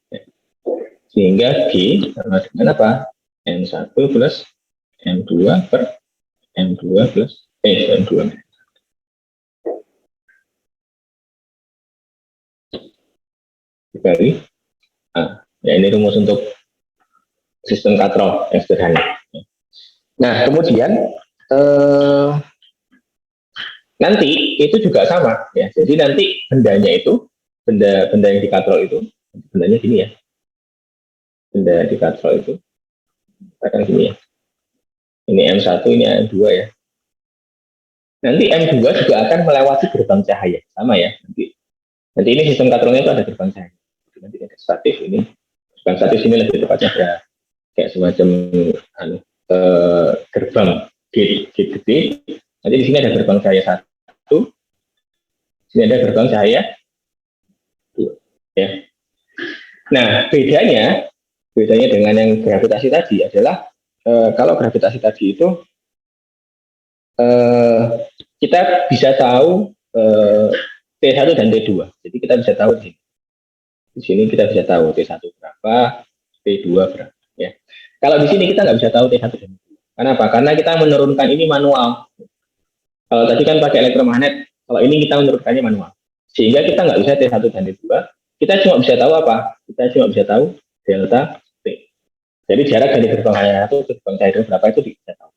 Sehingga G sama dengan apa? M1 plus M2 per M2 plus M2. Dikali A. Ya, ini rumus untuk sistem katrol yang sederhana. Nah, kemudian nanti itu juga sama ya. Jadi nanti bendanya itu, benda yang di katrol itu, bendanya gini ya. Benda di katrol itu akan gini ya. Ini M1, ini M2 ya. Nanti M2 juga akan melewati gerbang cahaya, sama ya. Nanti ini sistem katrolnya itu ada gerbang cahaya. Nanti ada statif ini. Gerbang statif ini lebih tepatnya ada kayak semacam gerbang gate gede. Nanti di sini ada gerbang cahaya 1. Sini ada gerbang cahaya 2. Ya. Nah, bedanya dengan yang gravitasi tadi adalah kalau gravitasi tadi itu kita bisa tahu T1 dan T2. Jadi kita bisa tahu di sini kita bisa tahu T1 berapa, T2 berapa. Ya. Kalau di sini kita nggak bisa tahu T1 dan T2. Kenapa? Karena kita menurunkan ini manual. Kalau tadi kan pakai elektromagnet, kalau ini kita menurunkannya manual. Sehingga kita nggak bisa T1 dan T2. Kita cuma bisa tahu apa? kita cuma bisa tahu delta T. Jadi jarak dari gerbang H1 ke gerbang cair berapa itu bisa tahu.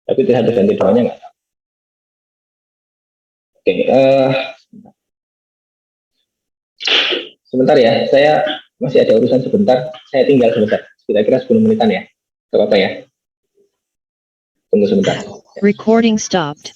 Tapi T1 dan T2-nya nggak tahu. Oke, sebentar ya, saya masih ada urusan sebentar, saya tinggal sebentar, kira-kira 10 menitan ya, gak apa-apa ya, tunggu sebentar. Recording stopped.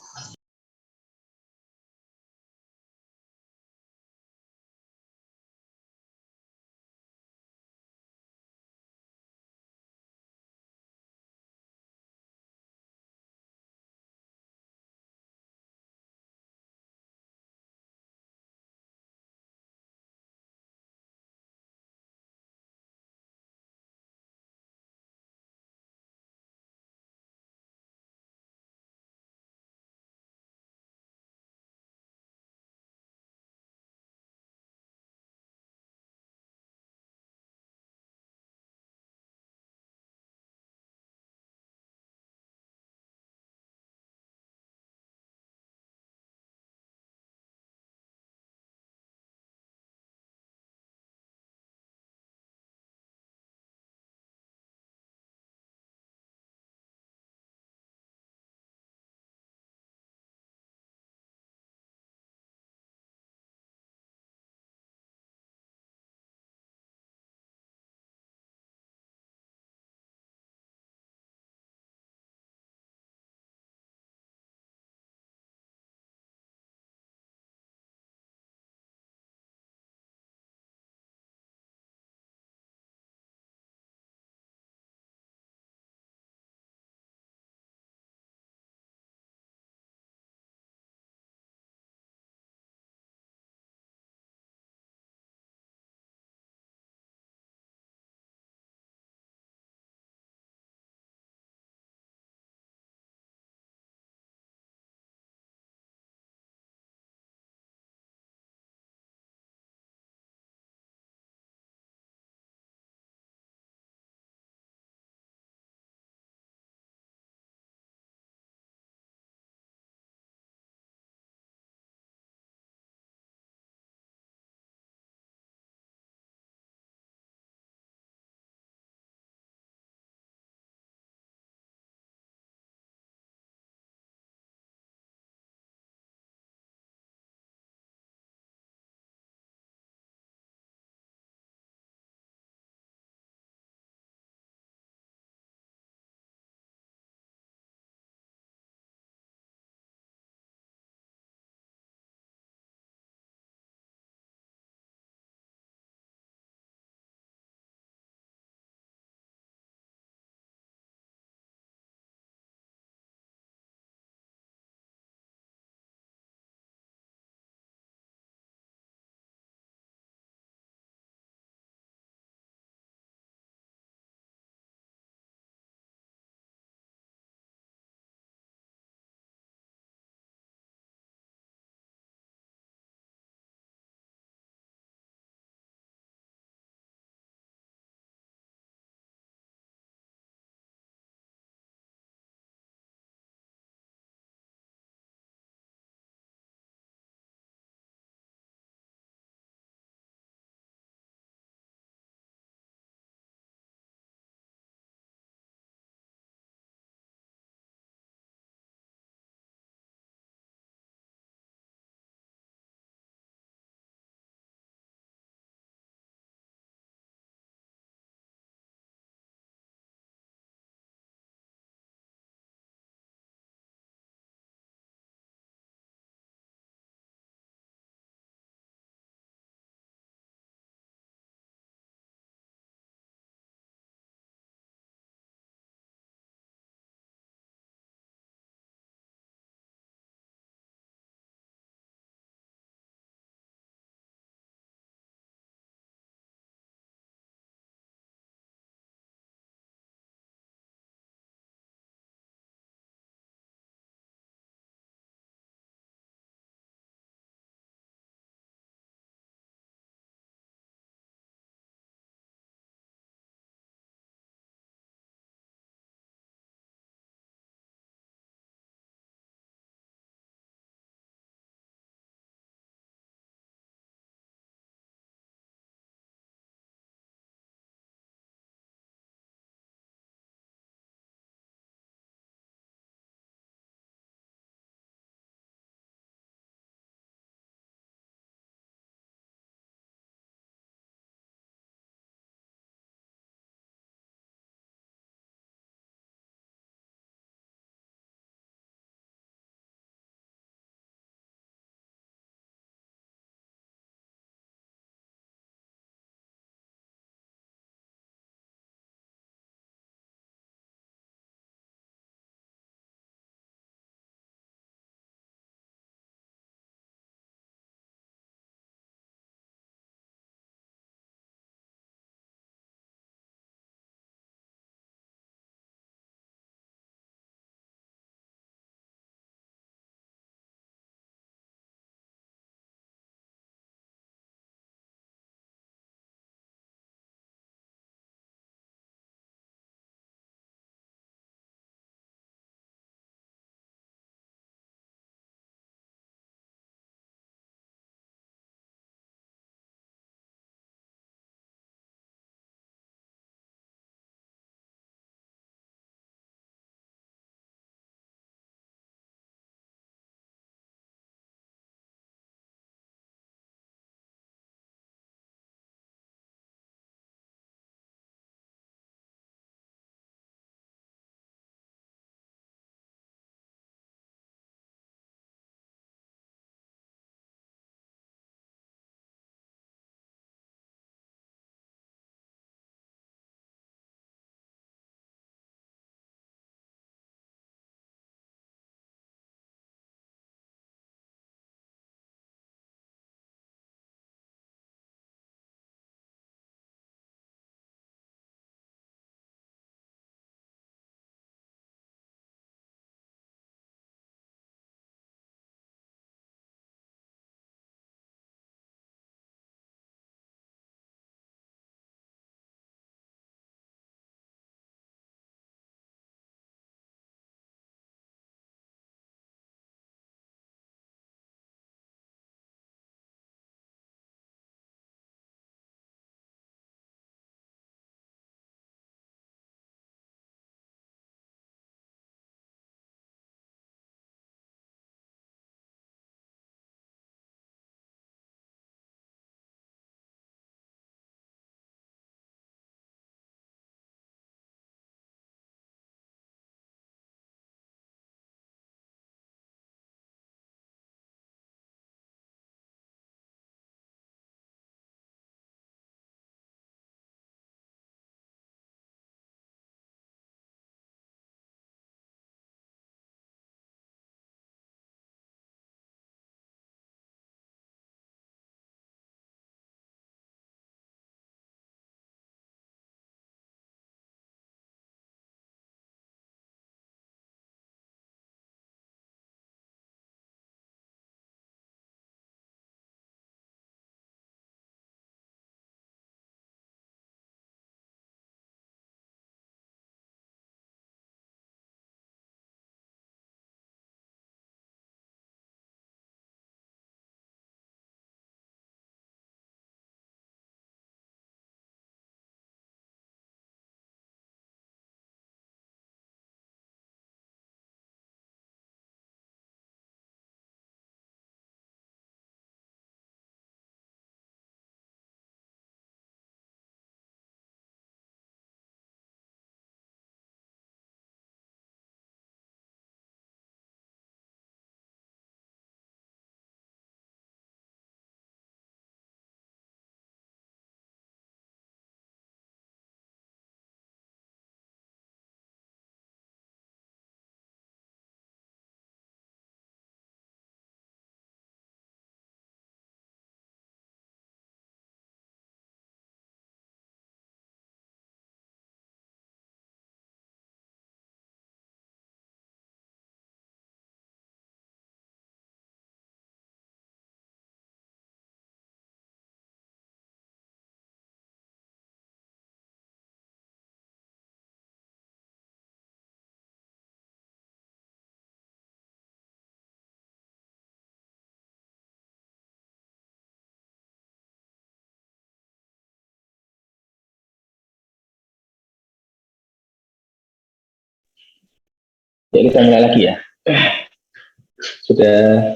Ya, kita mulai lagi ya. Sudah.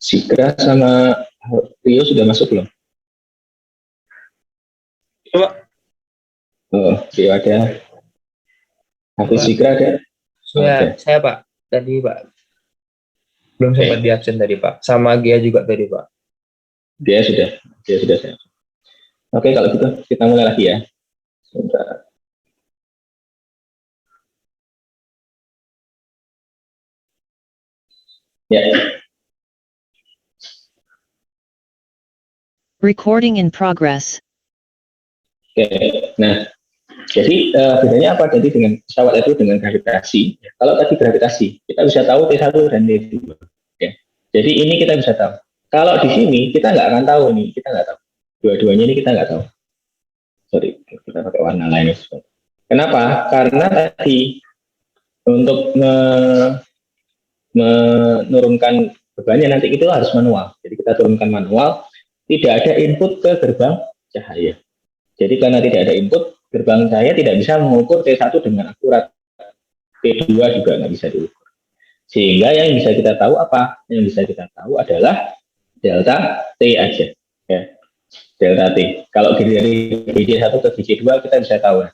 Sikra sama Rio sudah masuk belum? Coba. Oh, Rio ada. Hafiz Sikra ada. Saya Pak, tadi Pak. Belum sempat di absen tadi Pak. Sama Gia juga tadi Pak. Dia sudah siap. Oke, kalau gitu kita mulai lagi ya. Sebentar. Ya, Recording in progress. oke. Nah, jadi bedanya apa tadi dengan pesawat itu dengan gravitasi? Kalau tadi gravitasi, kita bisa tahu T1 dan T2. Ya. Jadi ini kita bisa tahu. Kalau di sini kita nggak akan tahu nih, kita nggak tahu. Dua-duanya ini kita nggak tahu. Sorry, kita pakai warna lain. Kenapa? Karena tadi untuk menurunkan bebannya nanti itu harus manual. Jadi kita turunkan manual, tidak ada input ke gerbang cahaya. Jadi karena tidak ada input, gerbang cahaya tidak bisa mengukur T1 dengan akurat. T2 juga nggak bisa diukur. Sehingga yang bisa kita tahu apa? Yang bisa kita tahu adalah delta T aja. Ya. Delta T. Kalau dari BJ1 ke BJ2 kita bisa tahu.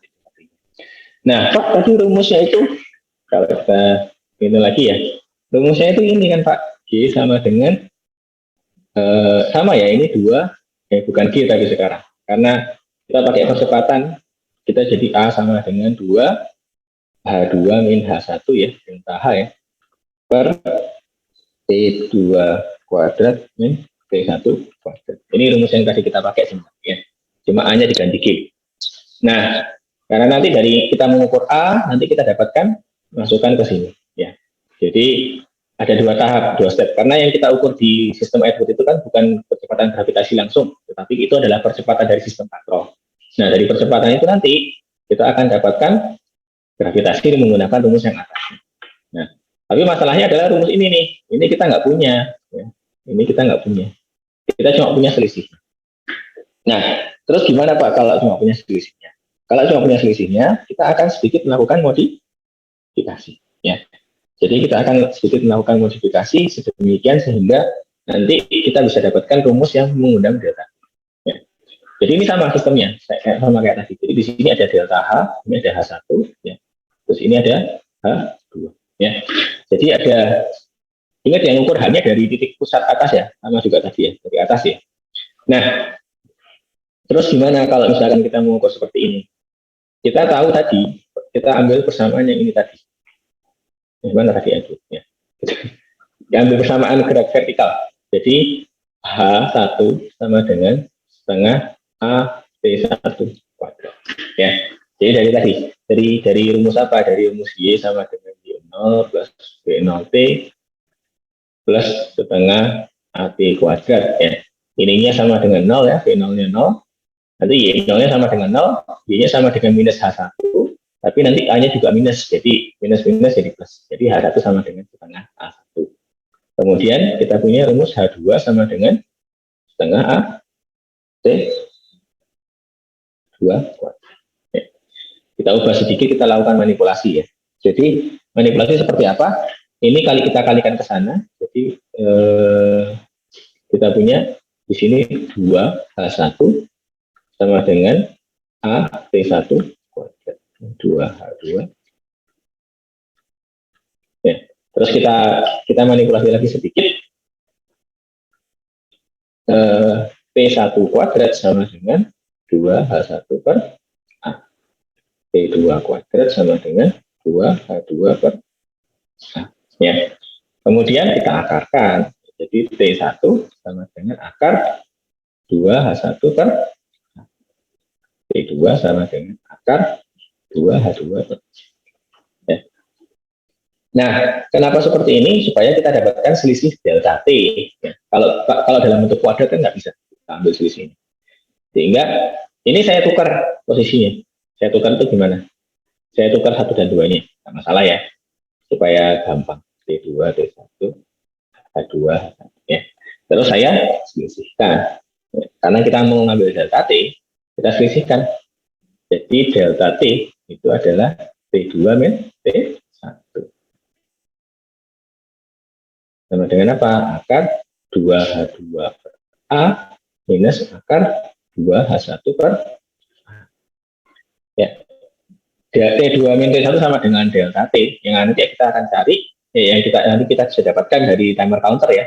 Nah, Pak, tadi rumusnya itu, kalau kita ini lagi ya, rumusnya itu ini kan Pak, G sama dengan, sama ya, ini 2, bukan G tapi sekarang. Karena kita pakai percepatan, kita jadi A sama dengan 2, H2 min H1 ya, delta H ya, per T2 kuadrat min T1 kuadrat. Ini rumus yang tadi kita pakai sebenarnya. Cuma A-nya diganti G. Nah, karena nanti dari kita mengukur A, nanti kita dapatkan masukkan ke sini. Ya. Jadi ada 2 tahap, 2 step. Karena yang kita ukur di sistem Atwood itu kan bukan percepatan gravitasi langsung, tetapi itu adalah percepatan dari sistem patrol. Nah, dari percepatan itu nanti kita akan dapatkan gravitasi menggunakan rumus yang atas. Nah, tapi masalahnya adalah rumus ini nih. Ini kita nggak punya. Ya. Ini kita nggak punya. Kita cuma punya selisih. Nah, terus gimana Pak kalau cuma punya selisihnya? Kalau cuma punya selisihnya, kita akan sedikit melakukan modifikasi. Ya. Jadi kita akan sedikit melakukan modifikasi sedemikian sehingga nanti kita bisa dapatkan rumus yang mengundang delta. Ya. Jadi ini sama sistemnya, sama kayak tadi. Jadi di sini ada delta H, ini ada H1, ya. Terus ini ada H2. Ya. Jadi ada, ingat yang ukur hanya dari titik pusat atas ya, sama juga tadi ya, dari atas ya. Nah, terus gimana kalau misalkan kita mengukur seperti ini? Kita tahu tadi, kita ambil persamaan yang ini tadi. Gimana tadi itu? Ya. Ambil persamaan gerak vertikal. Jadi H1 sama dengan setengah A T1 kuadrat. Ya. Jadi dari rumus apa? Dari rumus Y sama dengan Y0 plus B0T plus setengah AT kuadrat. Ya. Ininya sama dengan 0 ya, B0-nya 0. Nanti Y0-nya sama dengan 0, Y-nya sama dengan minus H1, tapi nanti A-nya juga minus, jadi minus-minus jadi plus. Jadi H1 sama dengan setengah A1. Kemudian kita punya rumus H2 sama dengan setengah A T2 kuadrat. Ya. Kita ubah sedikit, kita lakukan manipulasi ya. Jadi manipulasi seperti apa? Ini kita kalikan ke sana, jadi kita punya di sini 2H1 sama dengan A T1 kuadrat 2H2. Ya. Terus kita manipulasi lagi sedikit. T1 kuadrat sama dengan 2H1 per A. T2 kuadrat sama dengan 2H2 per A. Ya. Kemudian kita akarkan. Jadi T1 sama dengan akar 2H1 per T2 sama dengan akar 2H2 per. Ya. Nah, kenapa seperti ini? Supaya kita dapatkan selisih delta T. Ya. Kalau dalam bentuk kuadrat kan nggak bisa. kita ambil selisihnya. Sehingga ini saya tukar posisinya. Saya tukar itu gimana? Saya tukar 1 dan 2-nya, nggak masalah ya, supaya gampang. D2, D1, H2, H1, ya. Terus saya selisihkan. Karena kita mau ngambil delta T, kita selisihkan. Jadi delta T itu adalah T2 min T1. Sama dengan apa? Akar 2H2 per A minus akar 2H1 per A. Ya. T2 min T1 sama dengan delta T, yang nanti kita akan cari, yang nanti kita bisa dapatkan dari timer counter ya.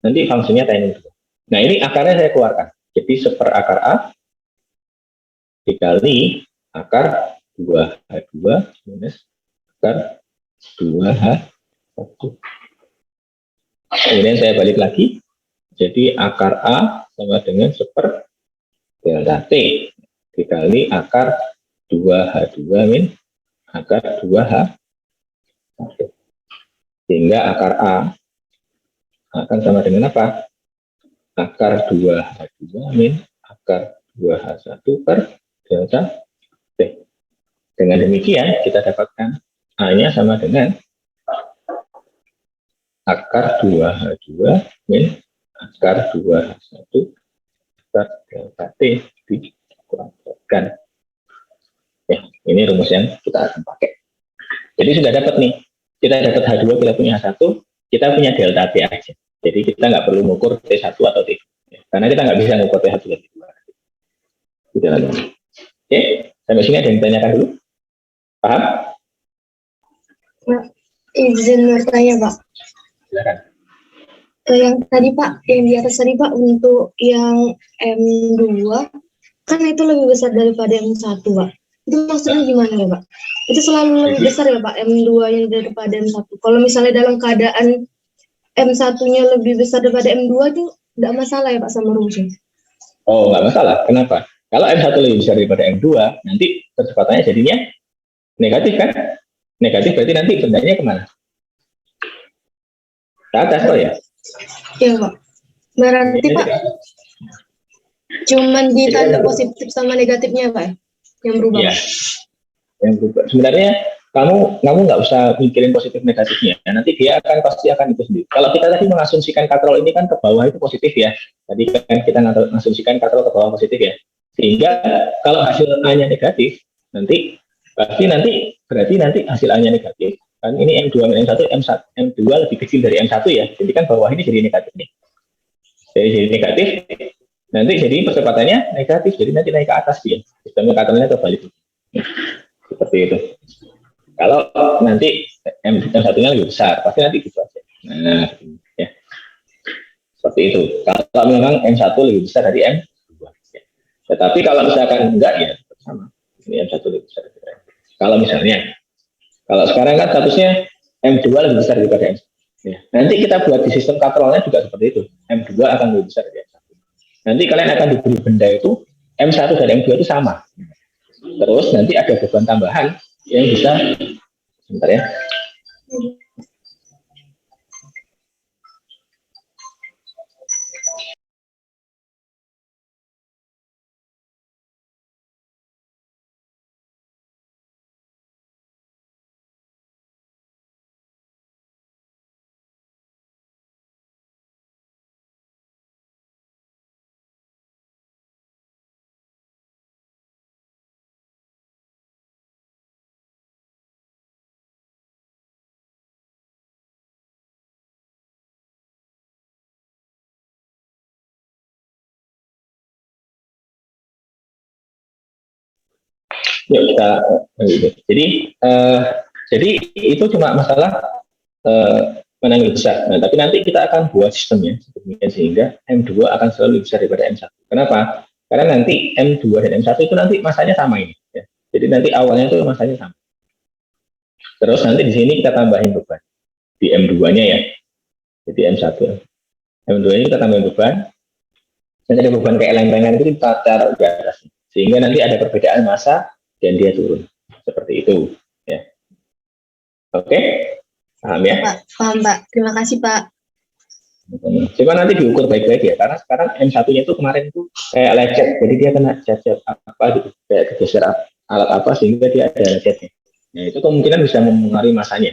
Nanti fungsinya timing 2. Nah, ini akarnya saya keluarkan. Jadi 1/4 akar A dikali akar 2H2 minus akar 2H1. Kemudian saya balik lagi. Jadi akar A sama dengan 1/4 delta T dikali akar 2H2 min akar 2H1. Sehingga akar A akan sama dengan apa? Akar 2H2 min akar 2H1 per delta T. Dengan demikian, kita dapatkan A-nya sama dengan akar 2H2 min akar 2H1 per delta T dikurangkan. Ya, ini rumus yang kita akan pakai. Jadi sudah dapat nih. Kita dapat H2, kita punya H1, kita punya delta T aja. Jadi kita nggak perlu mengukur T1 atau T2. Ya, karena kita nggak bisa mengukur T1 dan T2. Gitu lagi. Oke, sampai sini ada yang ditanyakan dulu? Paham? Nah, izin bertanya Pak. Silakan. Yang tadi Pak, yang di atas tadi Pak, untuk yang M2, kan itu lebih besar daripada M1 Pak. Itu maksudnya gimana ya Pak? Itu selalu lebih besar ya Pak, M2 yang daripada M1. Kalau misalnya dalam keadaan M1-nya lebih besar daripada M2 itu tidak masalah ya Pak sama rumusnya? Oh, nggak masalah. Kenapa? Kalau M1 lebih besar daripada M2, nanti kecepatannya jadinya negatif kan? Negatif berarti nanti bendanya kemana? Ke atas kok ya? Iya Pak. Berarti Pak, cuman di tanda positif sama negatifnya Pak, yang berubah? Iya. Yang berubah. Sebenarnya kamu nggak usah mikirin positif negatifnya. Nanti dia pasti akan itu sendiri. Kalau kita tadi mengasumsikan katrol ini kan ke bawah itu positif ya. Tadi kan kita mengasumsikan katrol ke bawah positif ya. Sehingga kalau hasil A-nya negatif, berarti nanti hasil A-nya negatif. Kan ini M2 min M1, M2 lebih kecil dari M1 ya. Jadi kan bawah ini jadi negatif nih. Jadi negatif, nanti jadi percepatannya negatif. Jadi nanti naik ke atas dia. Sistemnya katrolnya terbalik. Seperti itu. Kalau nanti M1-nya lebih besar, pasti nanti gitu aja. Nah, ya. Seperti itu. Kalau memang M1 lebih besar dari M2. Ya. Tetapi kalau misalkan enggak, ya sama. Ini M1 lebih besar dari M2. Kalau sekarang kan statusnya M2 lebih besar daripada M1. Ya. Nanti kita buat di sistem katrolnya juga seperti itu. M2 akan lebih besar dari M1. Nanti kalian akan diberi benda itu, M1 dan M2 itu sama. Terus nanti ada beban tambahan yang bisa, sebentar ya. Yuk kita jadi itu cuma masalah mana yang lebih besar. Nah, tapi nanti kita akan buat sistemnya sehingga M2 akan selalu lebih besar daripada M1. Kenapa? Karena nanti M2 dan M1 itu nanti masanya sama ini. Ya. Jadi nanti awalnya itu masanya sama. Terus nanti di sini kita tambahin beban di M2-nya ya. Jadi M1, M2 ini kita tambahin beban. Nanti ada beban kayak lempengan itu kita taruh di atas. Sehingga nanti ada perbedaan massa dan dia turun. Seperti itu. Ya. Oke? Paham ya? Pak, paham Pak. Terima kasih Pak. Cuma nanti diukur baik-baik ya, karena sekarang M1-nya itu kemarin itu kayak lecet, jadi dia kena cat-cat apa gitu, kayak kegeser alat apa sehingga dia ada lecetnya. Nah itu kemungkinan bisa mempengaruhi masanya.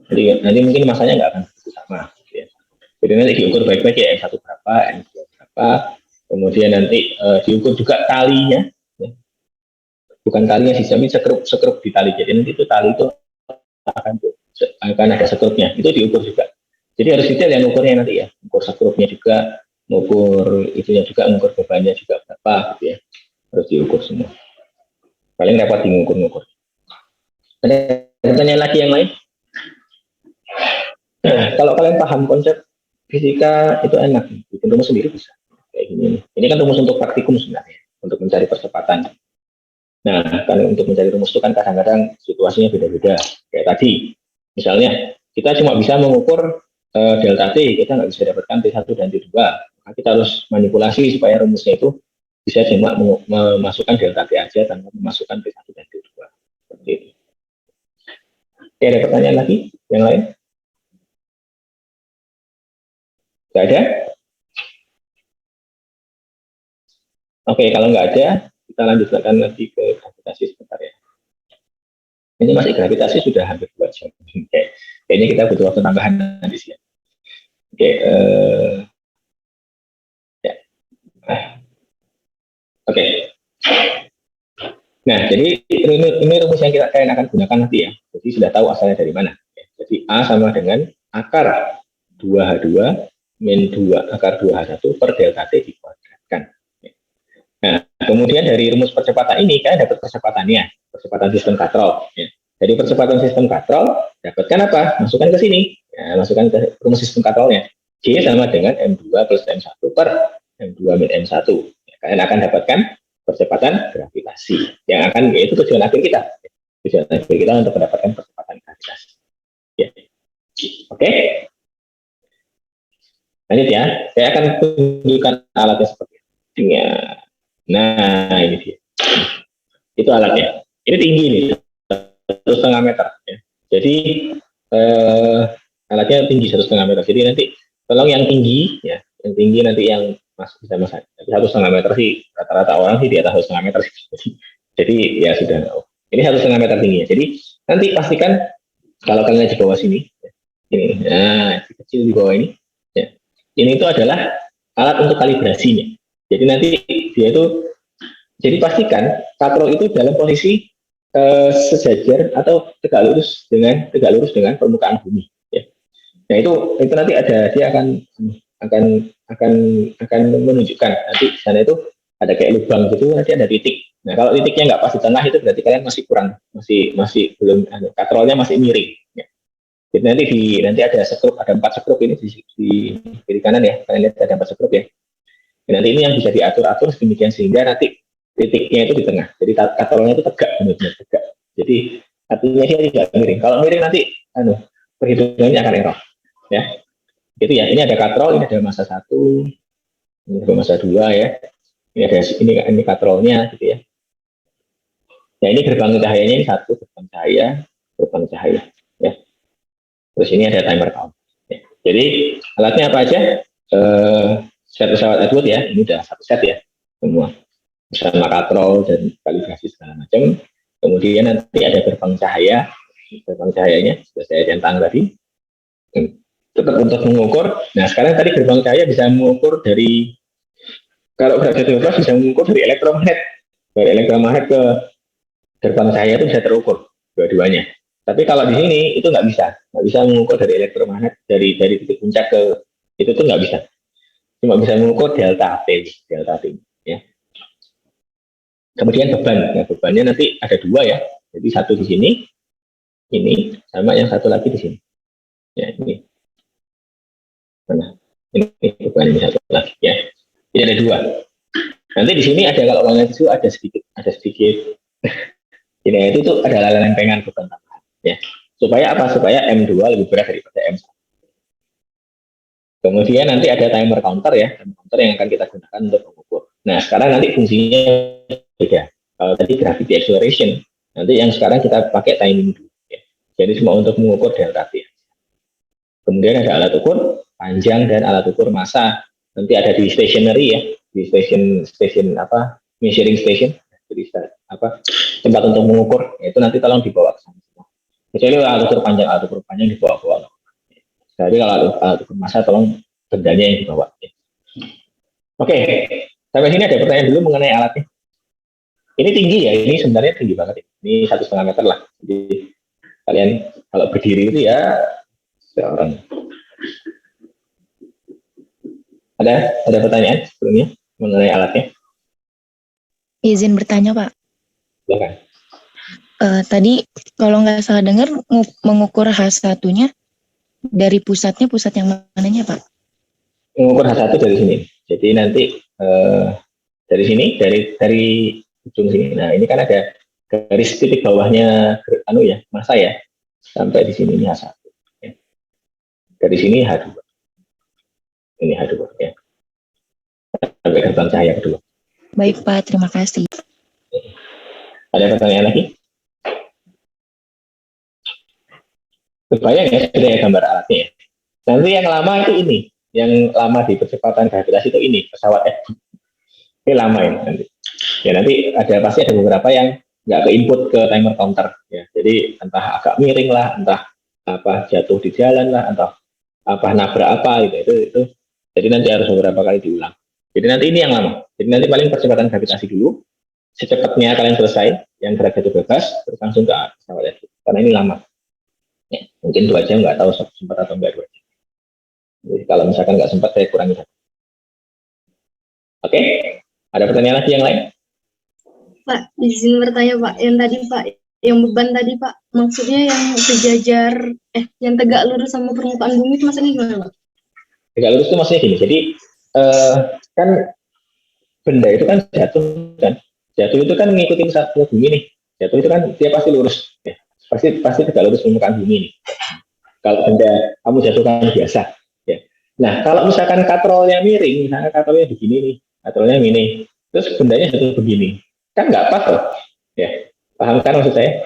Jadi nanti mungkin masanya nggak akan sama. Gitu ya. Jadi nanti diukur baik-baik ya M1 berapa, M2 berapa, kemudian nanti diukur juga talinya, ya. Bukan talinya sih, tapi sekrup di tali. Jadi nanti itu tali itu akan ada sekrupnya, itu diukur juga. Jadi harus detail yang ukurnya nanti ya, ukur sekrupnya juga, ukur itunya juga, ukur bebannya juga berapa, gitu ya, harus diukur semua. Paling repot di ngukur-ngukur. Ada pertanyaan lagi yang lain? Kalau kalian paham konsep fisika itu enak, bikin rumus sendiri bisa. Kayak gini. Ini kan rumus untuk praktikum sebenarnya, untuk mencari percepatan. Nah, kalau untuk mencari rumus itu kan kadang-kadang situasinya beda-beda. Kayak tadi, misalnya kita cuma bisa mengukur delta T, kita nggak bisa dapatkan T1 dan T2. Maka kita harus manipulasi supaya rumusnya itu bisa cuma memasukkan delta T aja tanpa memasukkan T1 dan T2. Seperti itu. Oke, ada pertanyaan lagi? Yang lain? Nggak ada? Oke, kalau nggak ada, kita lanjutkan lagi ke gravitasi sebentar ya. Ini masih gravitasi sudah hampir 2 jam. Kayaknya kita butuh waktu tambahan nanti sih. Oke, ya. Oke. Nah, jadi ini rumus yang kalian akan gunakan nanti ya. Jadi sudah tahu asalnya dari mana. Jadi A sama dengan akar 2H2 min 2 akar 2H1 per delta T dikuadratkan. Nah, kemudian dari rumus percepatan ini kalian dapat percepatannya, percepatan sistem katrol. Ya. Dari percepatan sistem katrol, dapatkan apa? Masukkan ke sini. Ya, masukkan ke rumus sistem katrolnya. J sama dengan M2 plus M1 per M2 min M1. Ya, kalian akan dapatkan percepatan gravitasi. Yang akan, yaitu tujuan akhir kita. Tujuan akhir kita untuk mendapatkan percepatan gravitasi. Ya. Oke? Lanjut ya. Saya akan tunjukkan alatnya seperti ini. Ya. Nah, ini dia. Itu alatnya. Ini tinggi nih. 1,5 meter. Ya. Jadi alatnya tinggi 1,5 meter. Jadi nanti tolong yang tinggi, ya, yang tinggi nanti yang masuk bisa masuk. Tapi 1,5 meter sih rata-rata orang sih di atas 1,5 meter. Jadi ya sudah. Ini 1,5 meter tingginya. Jadi nanti pastikan kalau kalian di bawah sini, ya, ini, nah kecil di bawah ini, ya, ini itu adalah alat untuk kalibrasinya. Jadi nanti dia itu, jadi pastikan katrol itu dalam posisi sejajar atau tegak lurus dengan permukaan bumi. Ya. Nah itu nanti ada, dia akan menunjukkan nanti di sana itu ada kayak lubang gitu, nanti ada titik. Nah kalau titiknya nggak pas di tengah itu berarti kalian masih kurang, masih belum, katrolnya masih miring. Ya. Jadi nanti ada sekrup, ada 4 sekrup ini di kiri kanan ya, kalian lihat ada 4 sekrup ya. Dan nanti ini yang bisa diatur-atur sedemikian sehingga nanti titiknya itu di tengah. Jadi katrolnya itu tegak, benar-benar tegak. Jadi artinya dia tidak miring. Kalau miring nanti perhitungannya akan error. Ya. Itu ya, ini ada katrol, ini ada massa 1, ini ada massa 2 ya. Ini katrolnya gitu ya. Nah, ini gerbang cahayanya, ini 1 gerbang cahaya ya. Terus ini ada timer count. Ya. Jadi alatnya apa aja? Set pesawat Edward ya, ini udah 1 set ya semua bersama katrol dan kalibrasi segala macam. Kemudian nanti ada gerbang cahayanya sudah saya centang tadi. Tetap untuk mengukur. Nah sekarang tadi gerbang cahaya bisa mengukur dari, kalau gravitasi bebas bisa mengukur dari elektromagnet ke gerbang cahaya itu bisa terukur dua-duanya. Tapi kalau di sini itu nggak bisa mengukur dari elektromagnet dari titik puncak ke itu tuh nggak bisa. Cuma bisa mengukur delta T ya. Kemudian beban, nah, bebannya nanti ada 2 ya. Jadi 1 di sini, ini sama yang 1 lagi di sini. Ya ini. Mana? Ini beban ini 1 lagi ya. Ini ada 2. Nanti di sini ada, kalau kalian itu ada sedikit. Ini itu tuh ada lempengan beban tambahan ya. Supaya apa? Supaya M2 lebih berat daripada M1. Kemudian nanti ada timer counter ya, timer counter yang akan kita gunakan untuk mengukur. Nah sekarang nanti fungsinya beda. Kalau tadi gravity acceleration, nanti yang sekarang kita pakai timing dulu. Ya. Jadi cuma untuk mengukur delta T. Kemudian ada alat ukur, panjang, dan alat ukur massa. Nanti ada di stationery ya, di station apa, measuring station, jadi tempat untuk mengukur, itu nanti tolong dibawa ke sana. Kecuali alat ukur panjang dibawa. Jadi kalau alat ukur massa tolong bendanya yang dibawa. Oke, sampai sini ada pertanyaan dulu mengenai alatnya. Ini tinggi ya, ini sebenarnya tinggi banget ya. Ini 1,5 meter lah. Jadi kalian kalau berdiri itu ya seorang. Ada pertanyaan sebelumnya mengenai alatnya? Izin bertanya, Pak. Silakan. Tadi kalau nggak salah dengar mengukur H1-nya dari pusat yang mananya, Pak? Mengukur H1 dari sini. Jadi nanti dari sini, dari ujung sini. Nah, ini kan ada garis titik bawahnya massa ya. Sampai di sini ini H1. Ya. Dari sini H2. Ini H2 ya. Sampai gerbang cahaya kedua. Baik, Pak. Terima kasih. Ada pertanyaan lagi? Kebayang ya, sudah ya gambar alatnya ya. Nanti yang lama itu ini. Yang lama di percepatan gravitasi itu ini, pesawat F. Ini lama ini nanti. Ya nanti pasti ada beberapa yang nggak ke input ke timer counter ya. Jadi entah agak miring lah, entah jatuh di jalan lah, entah nabrak apa gitu. Itu jadi nanti harus beberapa kali diulang. Jadi nanti ini yang lama. Jadi nanti paling percepatan gravitasi dulu, secepatnya kalian selesai yang gerak jatuh bebas, terus langsung ke pesawat F. Karena ini lama. Ya, mungkin 2 jam, nggak tahu sempat atau enggak 2 jam. Jadi kalau misalkan nggak sempat saya kurangi. Oke, ada pertanyaan lagi yang lain? Pak, izin bertanya Pak, yang tadi Pak, yang beban tadi Pak, maksudnya yang sejajar, yang tegak lurus sama permukaan bumi itu maksudnya gimana Pak? Tegak lurus itu maksudnya gini, jadi kan benda itu kan jatuh itu kan mengikuti satu bumi nih, jatuh itu kan dia pasti lurus, ya. pasti tegak lurus permukaan bumi nih. Kalau benda kamu jatuhkan biasa, ya. Nah kalau misalkan katrolnya miring, misalnya katrolnya begini nih, katrolnya ini, terus bendanya jatuh begini. Kan nggak pas loh, ya paham kan maksud saya?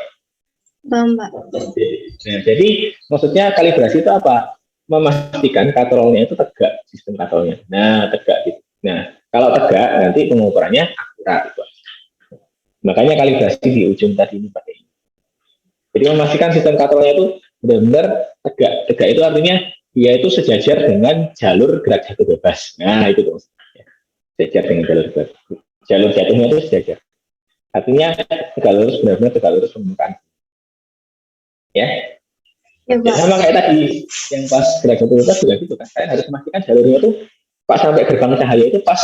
Paham Pak. Nah, jadi maksudnya kalibrasi itu apa? Memastikan katrolnya itu tegak, sistem katrolnya. Nah tegak gitu. Nah kalau tegak nanti pengukurannya akurat gitu. Makanya kalibrasi di ujung tadi ini pakai ini. Jadi memastikan sistem katrolnya itu benar-benar tegak. Tegak itu artinya dia itu sejajar dengan jalur gerak jatuh bebas. Nah itu tuh, sejajar dengan jalur jatuhnya itu sejajar. Artinya tegak lurus, benar-benar tegak lurus permukaan. Ya. Ya, Pak. Sama kayak tadi yang pas gerak jatuh bebas juga gitu kan. Kalian harus memastikan jalurnya itu pas sampai gerbang cahaya itu pas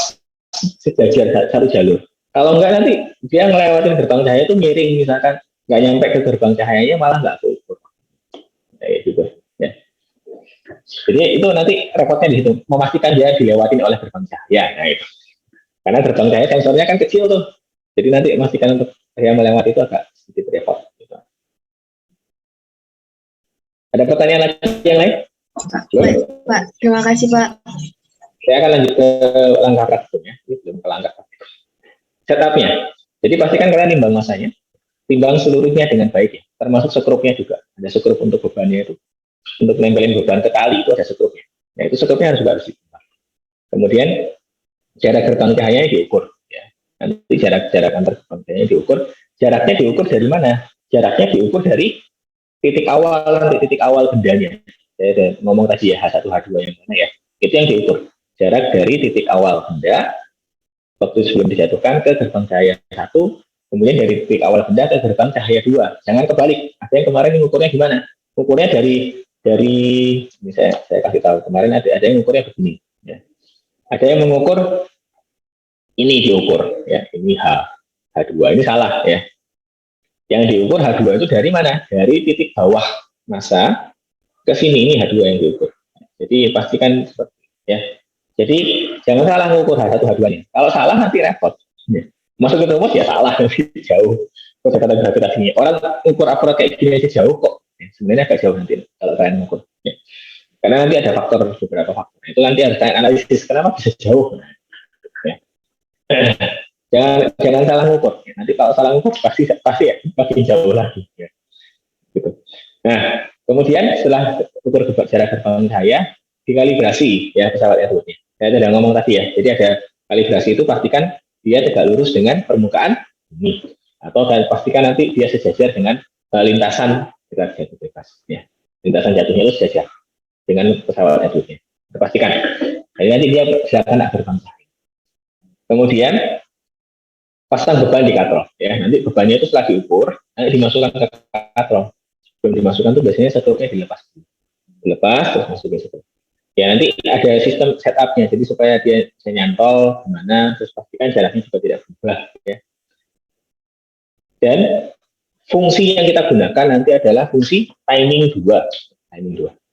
sejajar satu jalur. Kalau enggak nanti dia ngelewatin gerbang cahaya itu miring, misalkan nggak nyampe ke gerbang cahayanya malah nggak keukur. Kayak gitu. Ya. Jadi itu nanti repotnya di situ, memastikan dia dilewatin oleh gerbang cahaya. Nah itu. Karena gerbang cahaya sensornya kan kecil tuh. Jadi nanti memastikan untuk saya melewati itu agak sedikit repot. Gitu. Ada pertanyaan lagi yang lain? Baik, Pak. Terima kasih Pak. Saya akan lanjut ke langkah praktiknya. Belum ke langkah praktik. Setupnya. Jadi pastikan kalian timbang masanya. Timbang seluruhnya dengan baik ya. Termasuk sekrupnya juga. Ada sekrup untuk bebannya itu. Untuk nempelin beban ke tali itu ada sekrupnya. Nah itu sekrupnya harus ditimbang. Kemudian jarak gerbang cahayanya diukur. Nanti jarak antar gerbang cahaya diukur. Jaraknya diukur dari mana? Jaraknya diukur dari titik awal bendanya. Saya ngomong tadi ya H1, H2 yang mana ya? Itu yang diukur. Jarak dari titik awal benda waktu sebelum dijatuhkan ke gerbang cahaya 1, kemudian dari titik awal benda ke gerbang cahaya 2. Jangan kebalik. Ada yang kemarin mengukurnya gimana? Ukurnya dari ini saya kasih tahu kemarin ada yang mengukurnya begini. Ya. Ada yang mengukur ini diukur ya, ini H2 ini salah ya. Yang diukur H2 itu dari mana? Dari titik bawah massa ke sini, ini H2 yang diukur. Jadi pastikan ya. Jadi jangan salah mengukur H1 H2-nya. Kalau salah nanti repot. Ya. Masuk ke rumus ya salah, nanti jauh. Kata-kata gravitasinya. Orang ukur akurat kayak gini aja jauh kok. Ya, sebenarnya agak jauh nanti kalau kalian mengukur. Ya. Karena nanti ada beberapa faktor. Itu nanti harus kalian analisis kenapa bisa jauh. Jangan salah ngukur. Nanti kalau salah ngukur pasti ya makin jauh lagi. Ya. Gitu. Nah, kemudian setelah ukur jarak gerbang cahaya, dikalibrasi ya pesawat Edwardnya. Saya sudah ngomong tadi ya. Jadi ada kalibrasi itu pastikan dia tegak lurus dengan permukaan bumi, atau pastikan nanti dia sejajar dengan lintasan jatuh bebas. Ya. Lintasan jatuhnya itu sejajar dengan pesawat Edwardnya. Pastikan. Jadi nanti dia silakan gerbang cahaya. Kemudian pasang beban di katrol. Ya, nanti bebannya itu setelah diukur, nanti dimasukkan ke katrol. Sebelum dimasukkan itu biasanya setruknya dilepas terus masukin setruk. Ya nanti ada sistem setupnya, jadi supaya dia bisa nyantol gimana, terus pastikan jaraknya juga tidak berubah. Ya. Dan fungsi yang kita gunakan nanti adalah fungsi timing 2.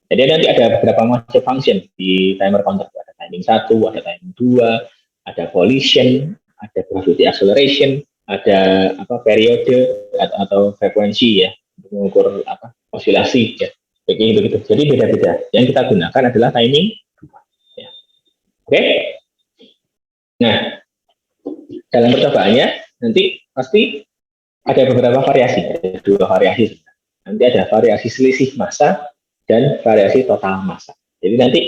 Jadi nanti ada beberapa macam function di timer counter. Ada timing 1, ada timing 2, ada collision, ada gravity acceleration, ada periode atau frekuensi ya untuk mengukur osilasi ya. Begitu. Jadi beda-beda. Yang kita gunakan adalah timing 2. Ya. Oke. Nah, dalam percobaannya nanti pasti ada beberapa variasi, ada 2 variasi. Nanti ada variasi selisih massa dan variasi total massa. Jadi nanti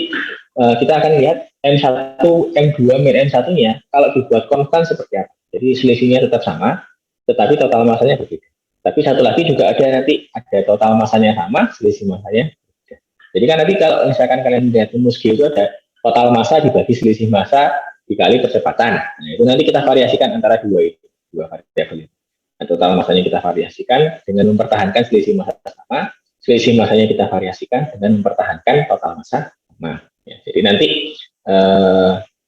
kita akan lihat M1, M2, min M1-nya kalau dibuat konstan seperti apa. Jadi selisihnya tetap sama, tetapi total massanya berbeda. Tapi satu lagi juga ada nanti ada total massanya sama, selisih massanya berbeda. Jadi kan nanti kalau misalkan kalian lihat rumus G itu ada total massa dibagi selisih massa dikali percepatan. Nah, itu nanti kita variasikan antara dua variabel itu. Nah, total massanya kita variasikan dengan mempertahankan selisih massa sama, selisih massanya kita variasikan dengan mempertahankan total massa sama. Ya, jadi nanti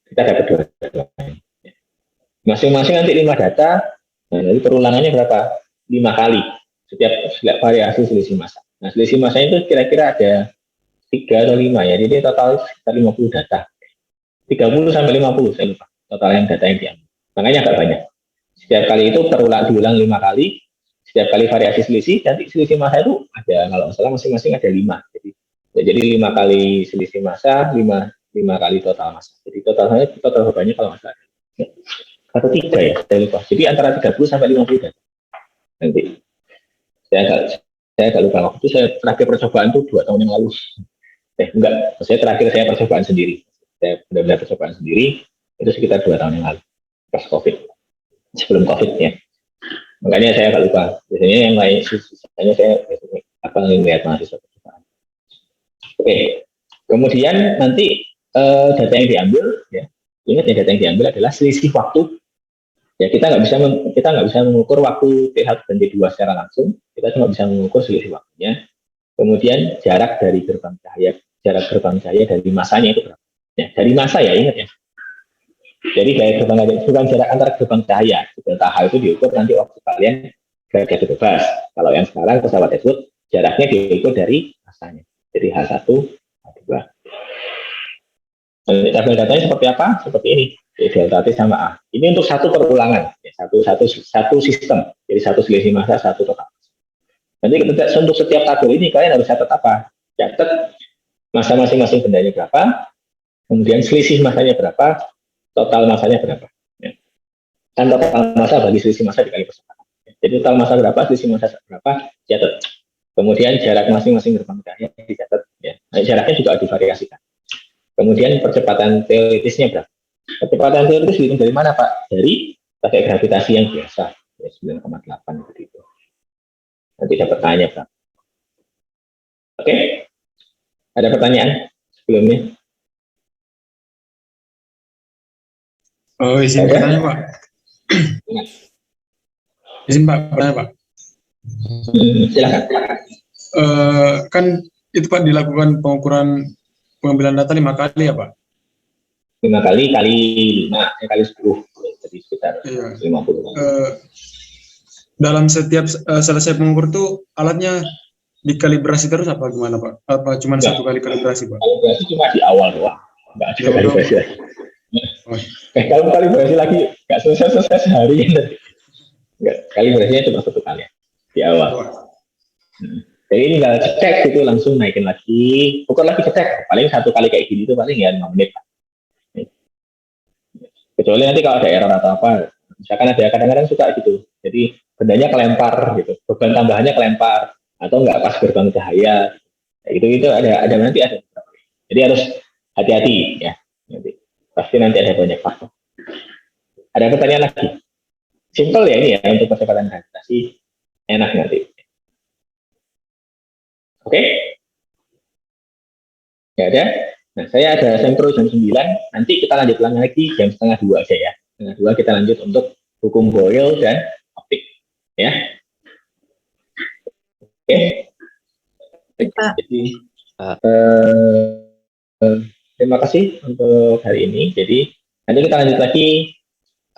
kita dapat dua-duanya. Masing-masing nanti 5 data, nah nanti perulangannya berapa? 5 kali setiap variasi selisih massa. Nah, selisih massanya itu kira-kira ada 3 atau 5 ya, jadi total sekitar 50 data. 30 sampai 50 saya lupa total yang data yang diambil. Makanya agak banyak. Setiap kali itu diulang 5 kali. Setiap kali variasi selisih, nanti selisih massa itu ada, kalau nggak salah masing-masing ada 5. Jadi 5 kali selisih massa, 5 kali total massa. Jadi total bebannya kalau nggak salah atau 3 ya, saya lupa. Jadi antara 30 sampai 50 data. Nanti saya agak lupa, waktu itu saya terakhir percobaan itu 2 tahun yang lalu. Enggak, saya terakhir saya percobaan sendiri. Saya benar-benar percobaan sendiri itu sekitar 2 tahun yang lalu pas COVID, sebelum COVID ya. Makanya saya agak lupa. Biasanya yang lain sisanya saya ngelihat mahasiswa percobaan. Oke. Kemudian nanti data yang diambil ya, ingat ya, data yang diambil adalah selisih waktu. Ya, kita nggak bisa mengukur waktu T1 dan T2 secara langsung, kita cuma bisa mengukur selisih waktunya. Kemudian jarak gerbang cahaya dari masanya itu berapa? Ya, dari massa ya, ingat ya. Jadi dari gerbang cahaya, bukan jarak antar gerbang cahaya. Delta H itu diukur nanti waktu kalian jatuh bebas. Kalau yang sekarang pesawat Edward jaraknya diukur dari massanya. Jadi H1, H2. Tabel datanya seperti apa? Seperti ini. Delta T sama A. Ini untuk satu perulangan, ya, satu sistem. Jadi satu selisih massa, satu total. Nanti untuk setiap tabel ini kalian harus catat apa? Catat massa masing-masing bendanya berapa, kemudian selisih massanya berapa, total massanya berapa. Ya. Dan total massa bagi selisih massa dikali percepatan. Ya. Jadi total massa berapa, selisih massa berapa, catat. Kemudian jarak masing-masing gerbang cahaya dicatat. Ya. Nah, jaraknya juga divariasikan. Kemudian percepatan teoritisnya berapa? Kecepatan teoritis dihitung dari mana, Pak? Dari pakai gravitasi yang biasa, ya, 9,8 begitu. Nanti dapat tanya, Pak. Oke? Ada pertanyaan sebelumnya? Oh, izin bertanya, Pak. Izin, Pak, bertanya, Pak. Silakan. Kan itu, Pak, dilakukan pengambilan data 5 kali ya, Pak? 5 kali 5, kali 10, jadi sekitar 50. Dalam setiap selesai mengukur itu alatnya dikalibrasi terus apa gimana, Pak? Apa cuma satu kali kalibrasi, Pak? Kalibrasi cuma di awal doang, nggak ada kalibrasi lagi. Kalau kalibrasi lagi nggak selesai sehari, nggak, kalibrasinya cuma 1 kali di awal. Jadi ini nggak cek itu langsung naikin lagi, ukur lagi cek. Paling 1 kali kayak gini itu paling ya 5 menit. Kecuali nanti kalau ada error atau apa, misalkan ada kadang-kadang suka gitu, jadi bendanya kelempar gitu, beban tambahannya kelempar atau nggak pas gerbang cahaya, itu ada nanti ada. Jadi hati-hati ya. Nanti pasti nanti ada banyak faktor. Ada pertanyaan lagi? Simple ya ini ya untuk percepatan gravitasi, enak nanti. Oke? Ya ada. Nah, saya ada sempro jam 9, nanti kita lanjut lagi jam setengah 2 aja ya. Setengah 2 kita lanjut untuk hukum Boyle dan optik. Ya. Oke. Pak. Jadi, terima kasih untuk hari ini. Jadi, nanti kita lanjut lagi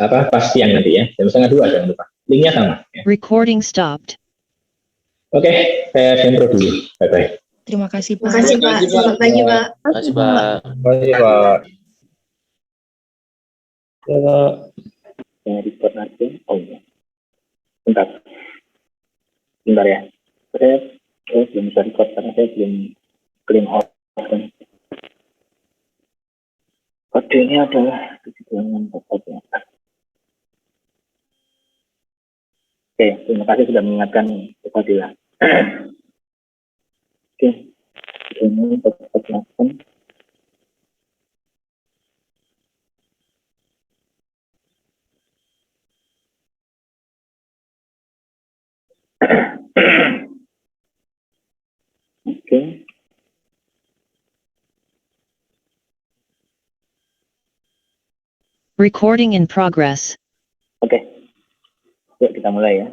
pas siang nanti ya. Jam setengah 2 jangan lupa. Linknya sama. Ya. Recording stopped. Oke, saya sempro dulu. Bye-bye. Terima kasih, Pak. Makasih Pak. Selamat pagi Pak. Makasih, Pak. Terima kasih, Pak. Ya, Yang record nanti. Oh iya. Bentar ya. Saya belum bisa record karena saya belum clean out. Kodenya adalah 7.4 ya. Oke, terima kasih sudah mengingatkan Fadila. Oke, ini tetap lakukan. Oke. Recording in progress. Oke. Yuk kita mulai ya.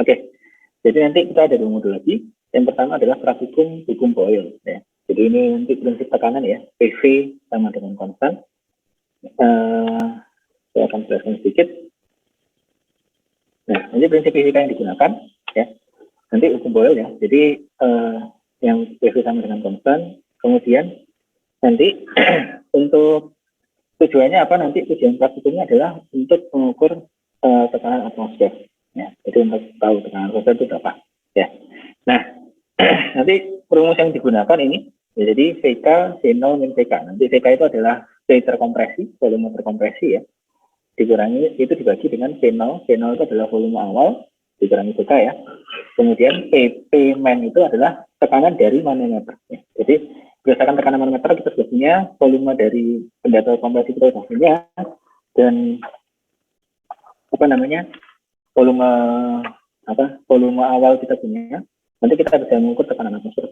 Oke. Jadi nanti kita ada 2 modul lagi. Yang pertama adalah praktikum hukum Boyle ya. Jadi ini nanti prinsip tekanan ya, PV sama dengan konstan. Saya akan jelaskan sedikit. Nah, nanti prinsip fisika yang digunakan ya. Nanti hukum Boyle ya. Jadi yang PV sama dengan konstan. Kemudian nanti untuk tujuannya apa? Nanti tujuan praktikumnya adalah untuk mengukur tekanan atmosfer. Ya, jadi untuk tahu tekanan atmosfer itu berapa. Ya. Nah, nanti rumus yang digunakan ini, ya, jadi VK, C0, min VK. Nanti VK itu adalah V terkompresi, volume terkompresi ya. Dikurangi, itu dibagi dengan C0. C0 itu adalah volume awal, dikurangi VK ya. Kemudian P main itu adalah tekanan dari manometer. Ya. Jadi, berdasarkan tekanan manometer, kita punya volume dari benda terkompresi itu hasilnya, dan volume awal kita punya. Nanti kita bisa mengukur tekanan atmosfer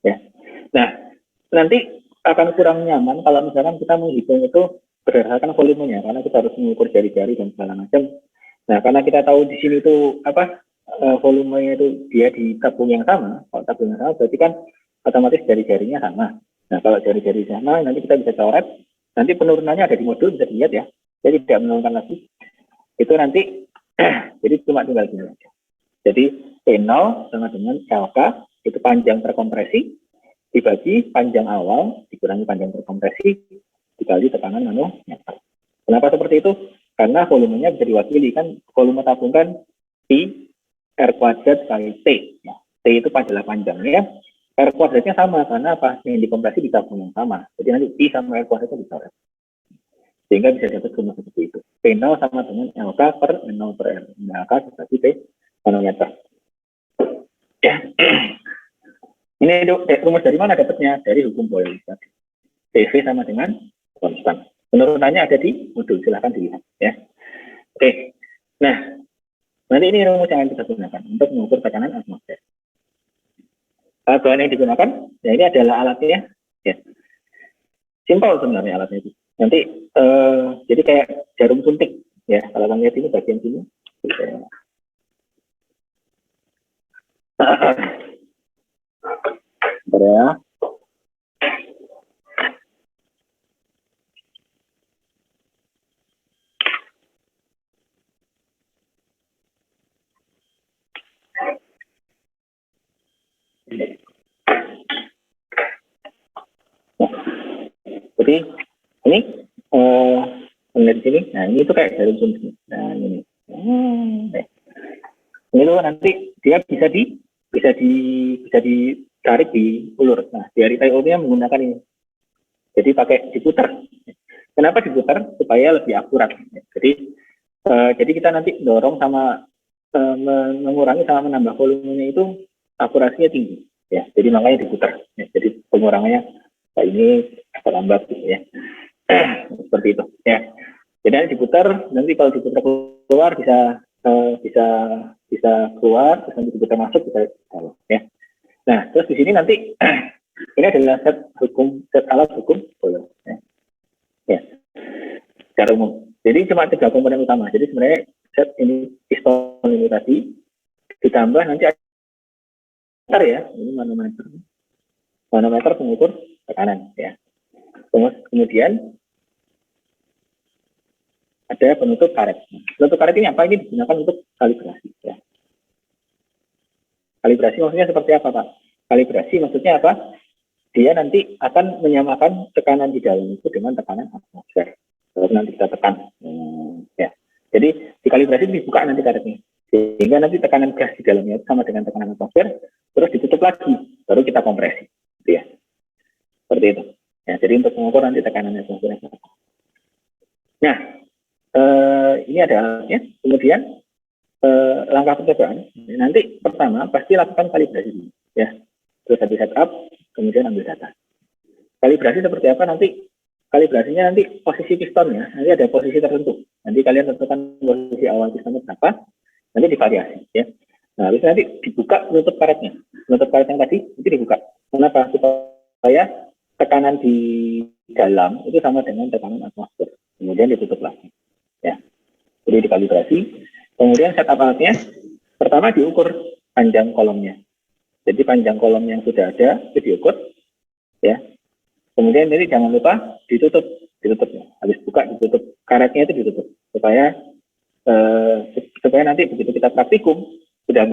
ya. Nah, nanti akan kurang nyaman kalau misalkan kita menghitung itu berdasarkan volumenya, karena kita harus mengukur jari-jari dan segala macam. Nah, karena kita tahu di sini itu volumenya itu dia di tabung yang sama. Kalau tabung yang sama berarti kan otomatis jari-jarinya sama. Nah, kalau jari-jari sama nanti kita bisa coret. Nanti penurunannya ada di modul, bisa dilihat ya. Jadi tidak menurunkan lagi. Itu nanti jadi cuma tinggal gini aja. Jadi P0 sama dengan LK itu panjang terkompresi dibagi panjang awal dikurangi panjang terkompresi dikali tekanan manometer. Kenapa seperti itu? Karena volumenya bisa diwakili kan, volume tabung kan P R kuadrat kali T. Ya, T itu adalah panjangnya, R kuadratnya sama karena apa? Yang dikompresi di tabung yang sama. Jadi nanti P sama R kuadratnya dicoret. Sehingga bisa dapat rumus seperti itu. P0 sama dengan LK per N0 per R. LK dibagi T manometer. Ya. Ini rumus dari mana dapatnya? Dari hukum Boyle tadi. PV sama dengan konstan. Penurunannya ada di modul, silahkan dilihat ya. Oke. Nah, nanti ini rumus yang kita gunakan untuk mengukur tekanan atmosfer. Bahan yang digunakan, ya ini adalah alatnya ya. Simpel sebenarnya alatnya itu. Nanti jadi kayak jarum suntik ya. Kalau kalian lihat ini bagian sini. Bentar ya. Jadi ini di sini. Nah, ini tuh kayak jarum suntik. Nah, ini. Ini tuh nanti dia bisa bisa ditarik di ulur. Nah, jari TIO-nya menggunakan ini. Jadi pakai diputar. Kenapa diputar? Supaya lebih akurat. Jadi kita nanti dorong sama mengurangi sama menambah volumenya itu akurasinya tinggi. Ya, jadi makanya diputar. Ya, jadi pengurangannya kayak ini agak lambat gitu ya. Seperti itu. Ya. Jadi diputar, nanti kalau diputar keluar bisa keluar, terus nanti diputar masuk bisa keluar. Ya. Nah, terus di sini nanti ini adalah set alat hukum bola. Ya. Ya. Secara umum. Jadi cuma 3 komponen utama. Jadi sebenarnya set ini piston ini tadi ditambah nanti ada ya, ini manometer pengukur tekanan ya. Kemudian ada penutup karet. Penutup karet ini apa? Ini digunakan untuk kalibrasi ya. Kalibrasi maksudnya seperti apa, Pak? Kalibrasi maksudnya apa? Dia nanti akan menyamakan tekanan di dalam itu dengan tekanan atmosfer. Lalu nanti kita tekan. Ya. Jadi dikalibrasi dibuka nanti karetnya. Sehingga nanti tekanan gas di dalamnya sama dengan tekanan atmosfer, terus ditutup lagi, baru kita kompresi. Gitu ya. Seperti itu. Ya, jadi untuk mengukur nanti tekanan atmosfer. Nah, ini ada alatnya. Kemudian langkah percobaan. Nanti pertama pasti lakukan kalibrasi dulu. Ya. Terus habis setup, kemudian ambil data. Kalibrasi seperti apa nanti? Kalibrasinya nanti posisi pistonnya, nanti ada posisi tertentu. Nanti kalian tentukan posisi awal pistonnya berapa, nanti divariasi. Ya. Nah, habis nanti dibuka penutup karetnya. Penutup karet yang tadi, itu dibuka. Kenapa? Supaya tekanan di dalam itu sama dengan tekanan atmosfer. Kemudian ditutup lagi. Ya. Jadi dikalibrasi. Kemudian setup alatnya, pertama diukur panjang kolomnya. Jadi panjang kolom yang sudah ada, itu diukur. Ya. Kemudian jadi jangan lupa ditutupnya. Habis buka ditutup, karetnya itu ditutup supaya nanti begitu kita praktikum sudah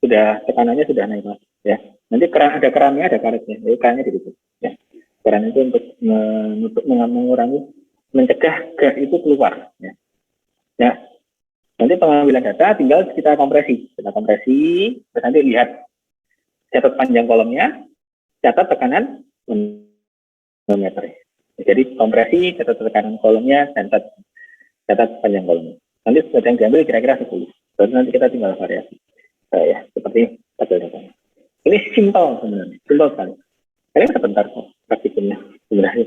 sudah tekanannya sudah naik mas. Ya. Nanti ada kerannya, ada karetnya, jadi kerannya ditutup. Ya. Keran itu untuk mengurangi, mencegah gas itu keluar. Ya. Ya. Nanti pengambilan data tinggal kita kompresi, terus nanti lihat catat panjang kolomnya, catat tekanan manometer. Jadi kompresi, catat tekanan kolomnya, dan catat panjang kolomnya. Nanti sudah yang diambil kira-kira 10. Terus nanti kita tinggal variasi. Ya, seperti tabel datanya. Ini simpel sebenarnya, simpel sekali. Ini sebentar kok praktikumnya sebenarnya.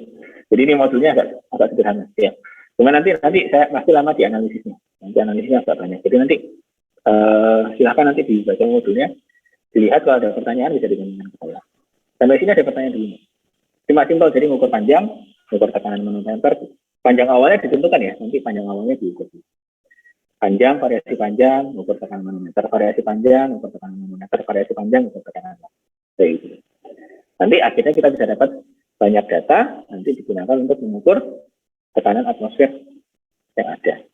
Jadi ini modulnya agak sederhana. Ya. Cuma nanti saya masih lama di analisisnya. Nanti analisisnya agak banyak. Jadi nanti silakan nanti dibaca modulnya, dilihat kalau ada pertanyaan bisa ditanyakan ke saya. Sampai sini ada pertanyaan dulu. Cuma simpel, jadi mengukur panjang, mengukur tekanan manometer. Panjang awalnya ditentukan ya, nanti panjang awalnya diukur. Panjang, variasi panjang, mengukur tekanan manometer, variasi panjang, mengukur tekanan manometer, variasi panjang, mengukur tekanan manometer. Nanti akhirnya kita bisa dapat banyak data, nanti digunakan untuk mengukur tekanan atmosfer yang ada.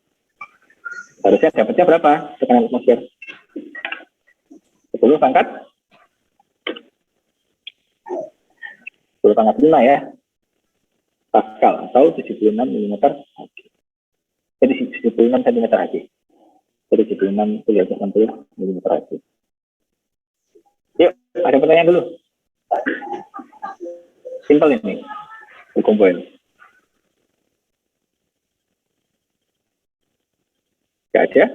Harusnya dapatnya berapa tekanan atmosfer? 10 pangkat 5 ya, Pascal atau 76 mm Hg. Jadi 76 cm Hg. Jadi 76 kuliah 60 mm Hg. Yuk, ada pertanyaan dulu. Simpel ini, hukum poin. Gak ada?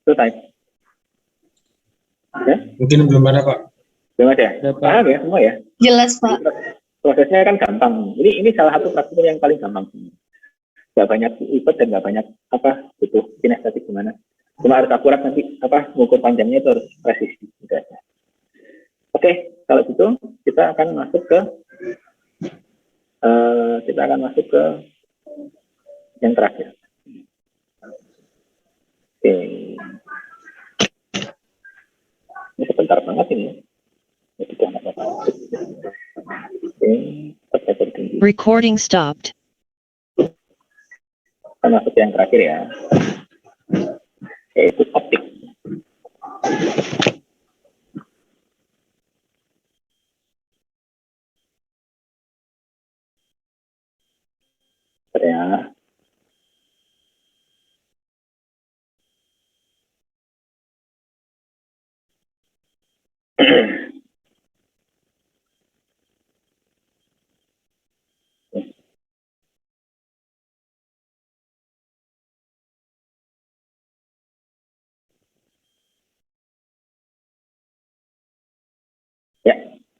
Selesai. Oke? Mungkin belum ada Pak. Belum ada? Paham ya semua ya? Jelas Pak. Prosesnya kan gampang. Ini salah satu praktikum yang paling gampang. Gak banyak ribet dan gak banyak butuh kinestetik gimana. Cuma harus akurat nanti mengukur panjangnya itu harus presisi. Gitu aja. Oke, kalau gitu kita akan masuk ke yang terakhir. Oke. Ini sebentar banget ini. Recording stopped. Kita masuk yang terakhir ya, yaitu optik. Ya. Ya,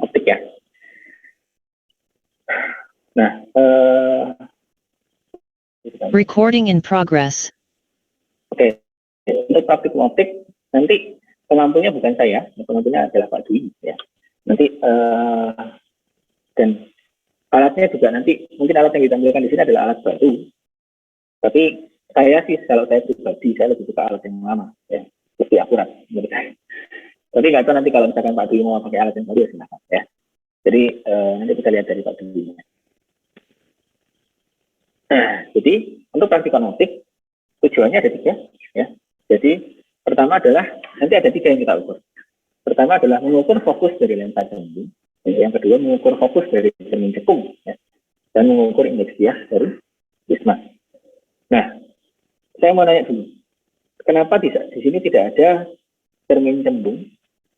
optik ya. Nah, Recording in progress. oke. Untuk praktikum optik nanti pengampunya bukan saya, pengampunya adalah Pak Dwi ya. Nanti dan alatnya juga nanti mungkin alat yang ditampilkan di sini adalah alat baru. Tapi saya sih kalau saya pribadi saya lebih suka alat yang lama ya, lebih akurat menurut saya. Tapi nggak tahu nanti kalau misalkan Pak Dwi mau pakai alat yang baru ya silakan ya. Jadi nanti kita lihat dari Pak Dwi. Jadi untuk praktikum optik tujuannya ada 3 ya. Jadi pertama adalah nanti ada 3 yang kita ukur. Pertama adalah mengukur fokus dari lensa cembung. Yang kedua mengukur fokus dari cermin cekung ya. Dan mengukur indeks bias dari prisma. Nah, saya mau nanya dulu, kenapa di sini tidak ada cermin cembung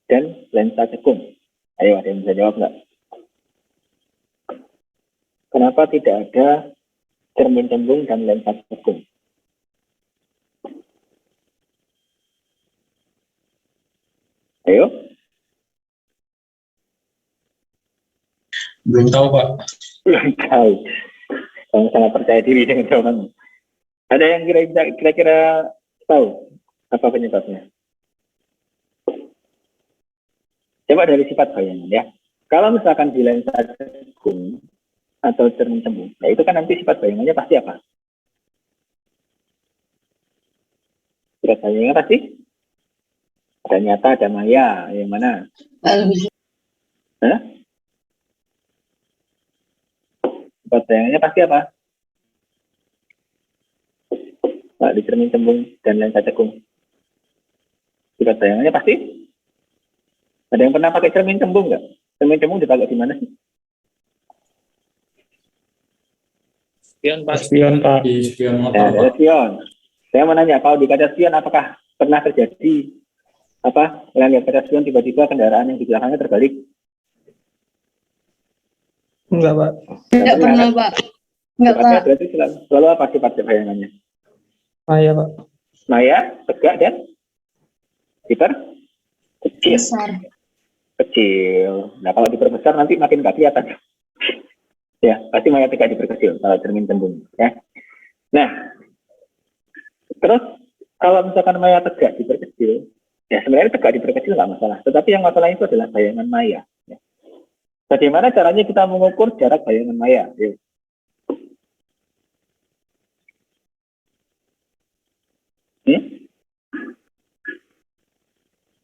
dan lensa cekung? Ayo ada yang bisa jawab nggak? Kenapa tidak ada cermin cembung dan lensa cekung? Ayo. Belum tahu, Pak. Belum tahu. Kamu sangat percaya diri dengan jawabanmu. Ada yang kira-kira tahu apa penyebabnya? Coba dari sifat bayangan ya. Kalau misalkan di lensa cekung atau cermin cembung, nah itu kan nanti sifat bayangannya pasti apa? Sifat bayangannya pasti ada nyata, ada maya, yang mana? Hah? Sifat bayangannya pasti apa? Nah, di cermin cembung dan lensa cekung. Sifat bayangannya pasti? Ada yang pernah pakai cermin cembung nggak? Cermin cembung dipakai di mana sih? Spion, Pak. Spion, Pak. Di spion Ya, motor, ada spion. Saya mau nanya, kalau di kaca spion apakah pernah terjadi lihat kaca spion tiba-tiba kendaraan yang di belakangnya terbalik? Enggak, Pak. Enggak pernah, Pak. Enggak, Sifatnya Pak. berarti selalu apa sifat bayangannya? Iya, Pak. Maya, tegak dan kecil. Besar. Kecil. Nah, kalau diperbesar nanti makin nggak kelihatan. Ya, pasti maya tegak diperkecil kalau cermin cembung. Ya. Nah, terus kalau misalkan maya tegak diperkecil, ya sebenarnya tegak diperkecil nggak masalah. Tetapi yang masalah itu adalah bayangan maya. Ya. Bagaimana caranya kita mengukur jarak bayangan maya? Ya.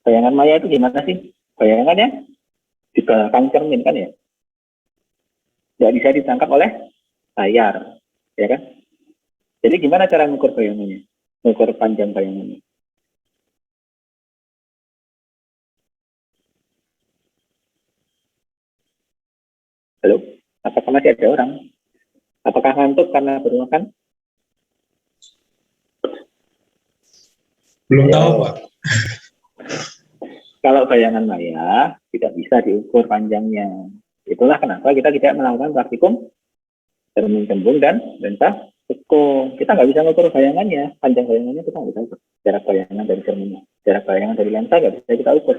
Bayangan maya itu gimana sih? Bayangannya di belakang cermin kan ya? Nggak bisa ditangkap oleh layar, ya kan? Jadi gimana cara mengukur bayangannya? Mengukur panjang bayangannya? Halo? Apakah masih ada orang? Apakah ngantuk karena baru makan? Belum Ya. tahu, Pak. Kalau bayangan maya tidak bisa diukur panjangnya. Itulah kenapa kita tidak melakukan praktikum cermin cembung dan lensa cekung. Kita nggak bisa mengukur bayangannya, panjang bayangannya kita nggak bisa ukur. Jarak bayangan dari cerminnya, jarak bayangan dari lensa nggak bisa kita ukur.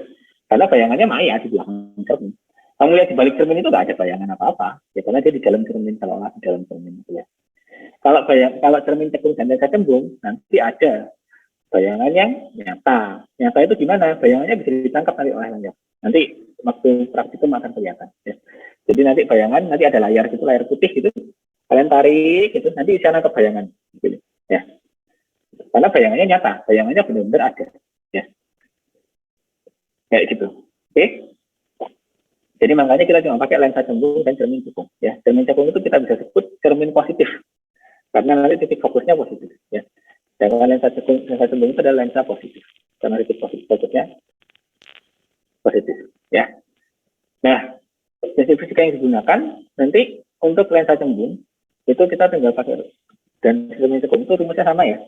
Karena bayangannya maya di belakang cermin. Kamu lihat di balik cermin itu nggak ada bayangan apa-apa. Ya karena dia di dalam cermin, kalau di dalam cermin itu ya. Kalau cermin cekung dan lensa cembung nanti ada bayangan yang nyata. Nyata itu gimana? Bayangannya bisa ditangkap nanti oleh layar. Nanti waktu praktikum akan kelihatan. Ya. Jadi nanti bayangan, nanti ada layar gitu, layar putih gitu. Kalian tarik gitu, nanti bisa nangkap bayangan. Gitu. Ya. Karena bayangannya nyata, bayangannya benar-benar ada. Ya. Kayak gitu. Oke. Jadi makanya kita cuma pakai lensa cembung dan cermin cekung. Ya. Cermin cekung itu kita bisa sebut cermin positif. Karena nanti titik fokusnya positif. Ya. Dan lensa cembung itu adalah lensa positif. Karena titik fokusnya positif. Ya. Nah, prinsip fisika yang digunakan nanti untuk lensa cembung itu kita tinggal pakai dan cermin cekung itu rumusnya sama ya.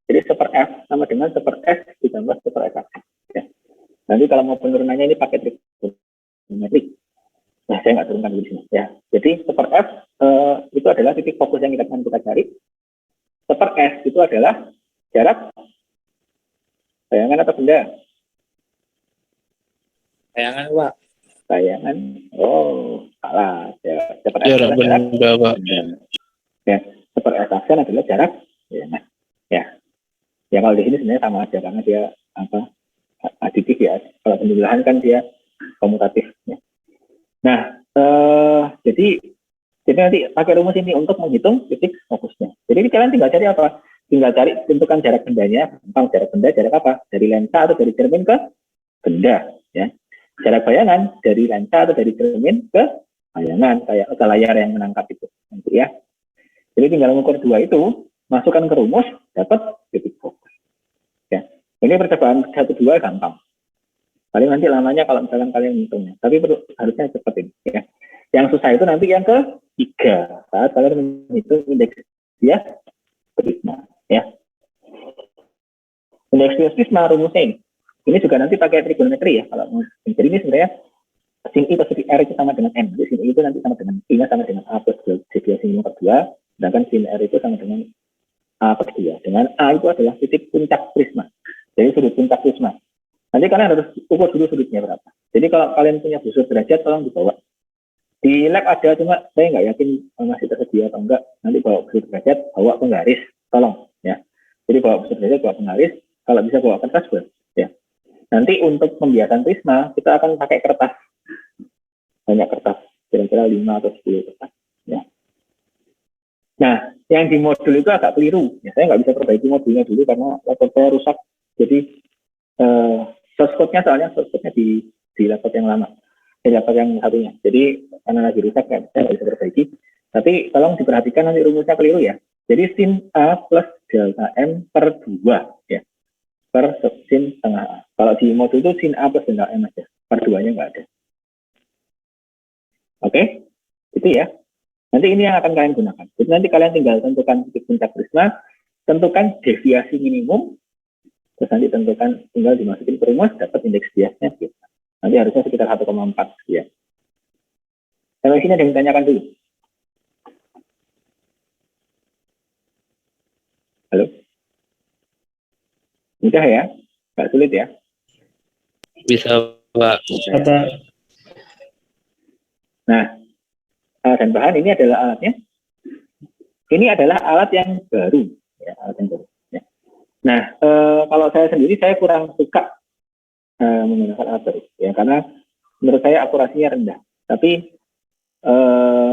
Jadi 1/F sama dengan 1/S ditambah 1/F. Ya. Nanti kalau mau penurunannya ini pakai trik geometrik. Nah, saya nggak turunkan di sini ya. Jadi super F itu adalah titik fokus yang akan kita cari. Super S itu adalah jarak bayangan atau benda. Bayangan, Pak. Bayangan. Oh, salah. Ya, super S Jarak adalah jarak benda, Pak. benda. Ya, super S aksen adalah jarak bayangan. Ya. Ya kalau di sini sebenarnya sama aja karena dia aditif ya. Kalau pembelahan kan dia komutatif. Ya. Nah, jadi nanti pakai rumus ini untuk menghitung titik fokusnya. Jadi kalian tinggal cari apa? Tinggal cari tentukan jarak bendanya. Tentang jarak benda jarak apa? Dari lensa atau dari cermin ke benda. Ya. Jarak bayangan dari lensa atau dari cermin ke bayangan kayak ke layar yang menangkap itu. Nanti ya. Jadi tinggal mengukur dua itu, masukkan ke rumus, dapat titik fokus. Ya. Ini percobaan 1-2 gampang. Paling nanti lamanya kalau misalkan kalian menghitungnya. Tapi harusnya cepat ini. Ya. Yang susah itu nanti yang ketiga. Saat kalian menghitung indeks bias prisma. Ya. Indeks bias prisma rumusnya ini. Ini juga nanti pakai trigonometri ya. Kalau jadi ini sebenarnya sin I plus R itu sama dengan N. Jadi sin I itu nanti sama dengan I-nya sama dengan A plus D2 sin I per 2. Sedangkan sin R itu sama dengan A per 2. Dengan A itu adalah titik puncak prisma. Jadi sudut puncak prisma. Nanti kalian harus ukur dulu sudutnya berapa. Jadi kalau kalian punya busur derajat, tolong dibawa. Di lab ada, cuma saya nggak yakin masih tersedia atau enggak. Nanti bawa busur derajat, bawa penggaris. Tolong ya. Jadi bawa busur derajat, bawa penggaris. Kalau bisa bawa kertas, ya. Nanti untuk pembiasan prisma, kita akan pakai kertas. Banyak kertas. Kira-kira 5 atau 10 kertas. Ya. Nah, yang di modul itu agak keliru. Ya, saya nggak bisa perbaiki modulnya dulu karena laptop saya rusak. Jadi source code-nya soalnya source code-nya di laptop yang lama, di laptop yang satunya. Jadi karena lagi rusak saya nggak bisa perbaiki. Tapi tolong diperhatikan nanti rumusnya keliru ya. Jadi sin A plus delta M per 2 ya. Per sin setengah A. Kalau di modul itu sin A plus delta M aja. Per 2-nya nggak ada. Oke? Itu ya. Nanti ini yang akan kalian gunakan. Jadi nanti kalian tinggal tentukan titik puncak prisma, tentukan deviasi minimum, terus nanti tentukan, tinggal dimasukin ke rumus, dapat indeks biasnya gitu. Nanti harusnya sekitar 1,4 ya. Sampai sini ada yang ditanyakan dulu. Halo? Mudah ya? Nggak sulit ya? Bisa, Pak. Nah, dan bahan ini adalah alatnya. Ini adalah alat yang baru. Ya, alat yang baru. Ya. Nah, kalau saya sendiri, saya kurang suka menggunakan alat baru. Ya, karena menurut saya akurasinya rendah. Tapi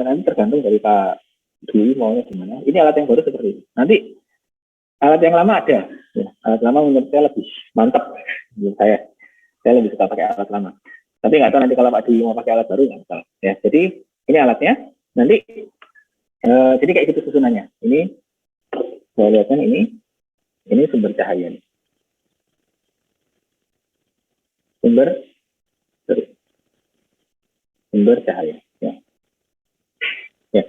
nanti tergantung dari Pak Dwi maunya gimana. Ini alat yang baru seperti ini. Nanti alat yang lama ada. Ya, alat lama menurut saya lebih mantap. Menurut saya lebih suka pakai alat lama. Tapi nggak tahu nanti kalau Pak Dwi mau pakai alat baru nggak tahu. Ya, jadi ini alatnya. Nanti jadi kayak gitu susunannya. Ini saya lihatkan ini sumber cahaya. Sumber cahaya. Ya. Ya.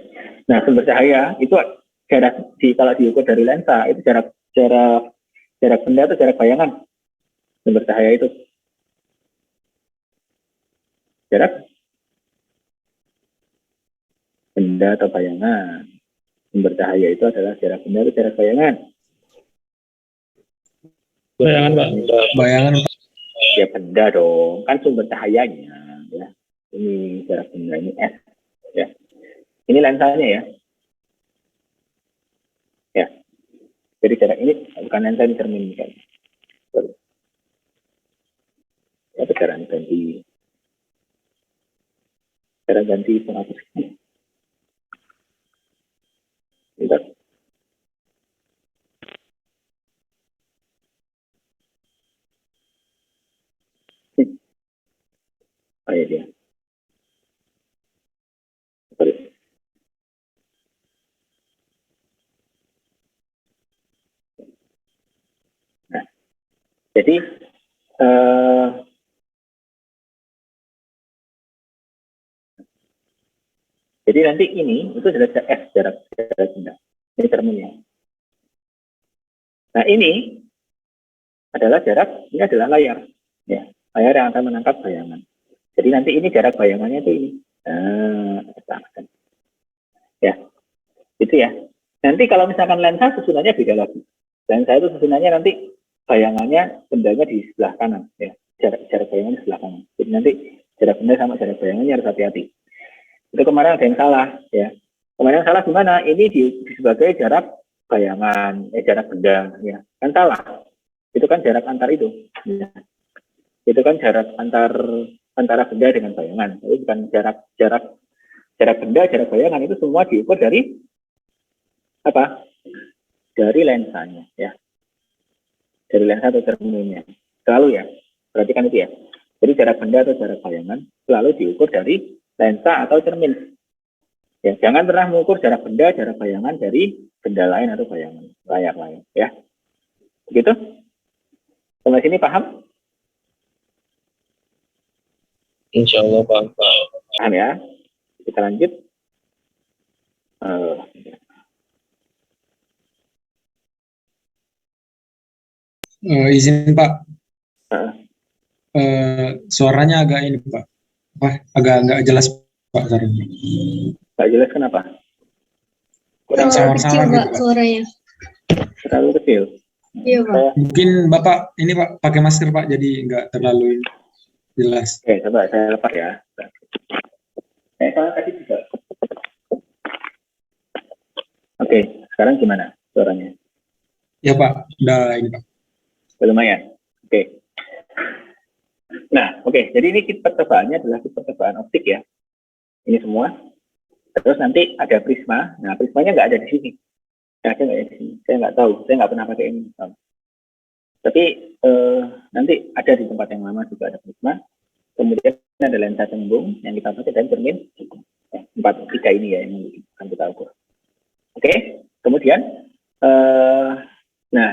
Nah, sumber cahaya itu jarak kalau diukur dari lensa itu jarak benda atau jarak bayangan. Sumber cahaya itu jarak benda atau bayangan. Sumber cahaya itu adalah jarak benda atau jarak bayangan. Bayangan, Pak. Bayangan. Ya benda dong, kan sumber cahayanya. Ya. Ini jarak benda, ini S. Ya. Ini lensanya ya. Ya. Jadi jarak ini bukan lensa, ini cermin kan. Ya, jarak ganti penghapus. Bentar. Oh iya dia. Nah, jadi nanti ini itu adalah S jarak benda. Ini terminnya. Nah ini adalah layar, ya, layar yang akan menangkap bayangan. Jadi nanti ini jarak bayangannya itu ini. Ya, itu ya. Nanti kalau misalkan lensa susunannya beda lagi. Lensa itu susunannya nanti bayangannya bendanya di sebelah kanan, ya. Jarak bayangan di sebelah kanan. Jadi nanti jarak benda sama jarak bayangannya harus hati-hati. Itu kemarin ada yang salah, ya. Kemarin yang salah gimana? Ini di sebagai jarak bayangan, jarak benda, ya. Kan salah. Itu kan jarak antar itu. Ya. Itu kan jarak antara benda dengan bayangan. Itu bukan jarak benda, jarak bayangan itu semua diukur dari apa? Dari lensanya, ya. Dari lensa atau cerminnya. Selalu ya. Perhatikan itu ya. Jadi jarak benda atau jarak bayangan selalu diukur dari lensa atau cermin. Ya, jangan pernah mengukur jarak benda, jarak bayangan dari benda lain atau bayangan layar lain, ya. Begitu? Sampai sini paham? Insya Allah paham, Pak. Paham ya? Kita lanjut. Izin Pak. Suaranya agak ini Pak. Agak nggak jelas Pak suaranya. Nggak jelas kenapa? Terlalu Samar-samar kecil, gitu, Pak, Pak. suaranya. Terlalu kecil. Iya, Pak. Mungkin Bapak ini Pak pakai masker Pak, jadi nggak terlalu jelas. Oke, coba saya lepas ya. Salah tadi juga. Oke, sekarang gimana suaranya? Ya Pak, udah ini Pak. Lumayan. Oke. Nah, oke. Jadi ini kit percobaannya adalah kit percobaan optik ya. Ini semua. Terus nanti ada prisma. Nah, prismanya nggak ada di sini. Ada nggak ya di sini? Saya nggak tahu. Saya nggak pernah pakai ini. Tapi nanti ada di tempat yang lama juga ada prisma. Kemudian ada lensa cembung yang kita pakai dan cermin. 4-3 ini ya yang akan kita ukur. Oke. Kemudian, nah,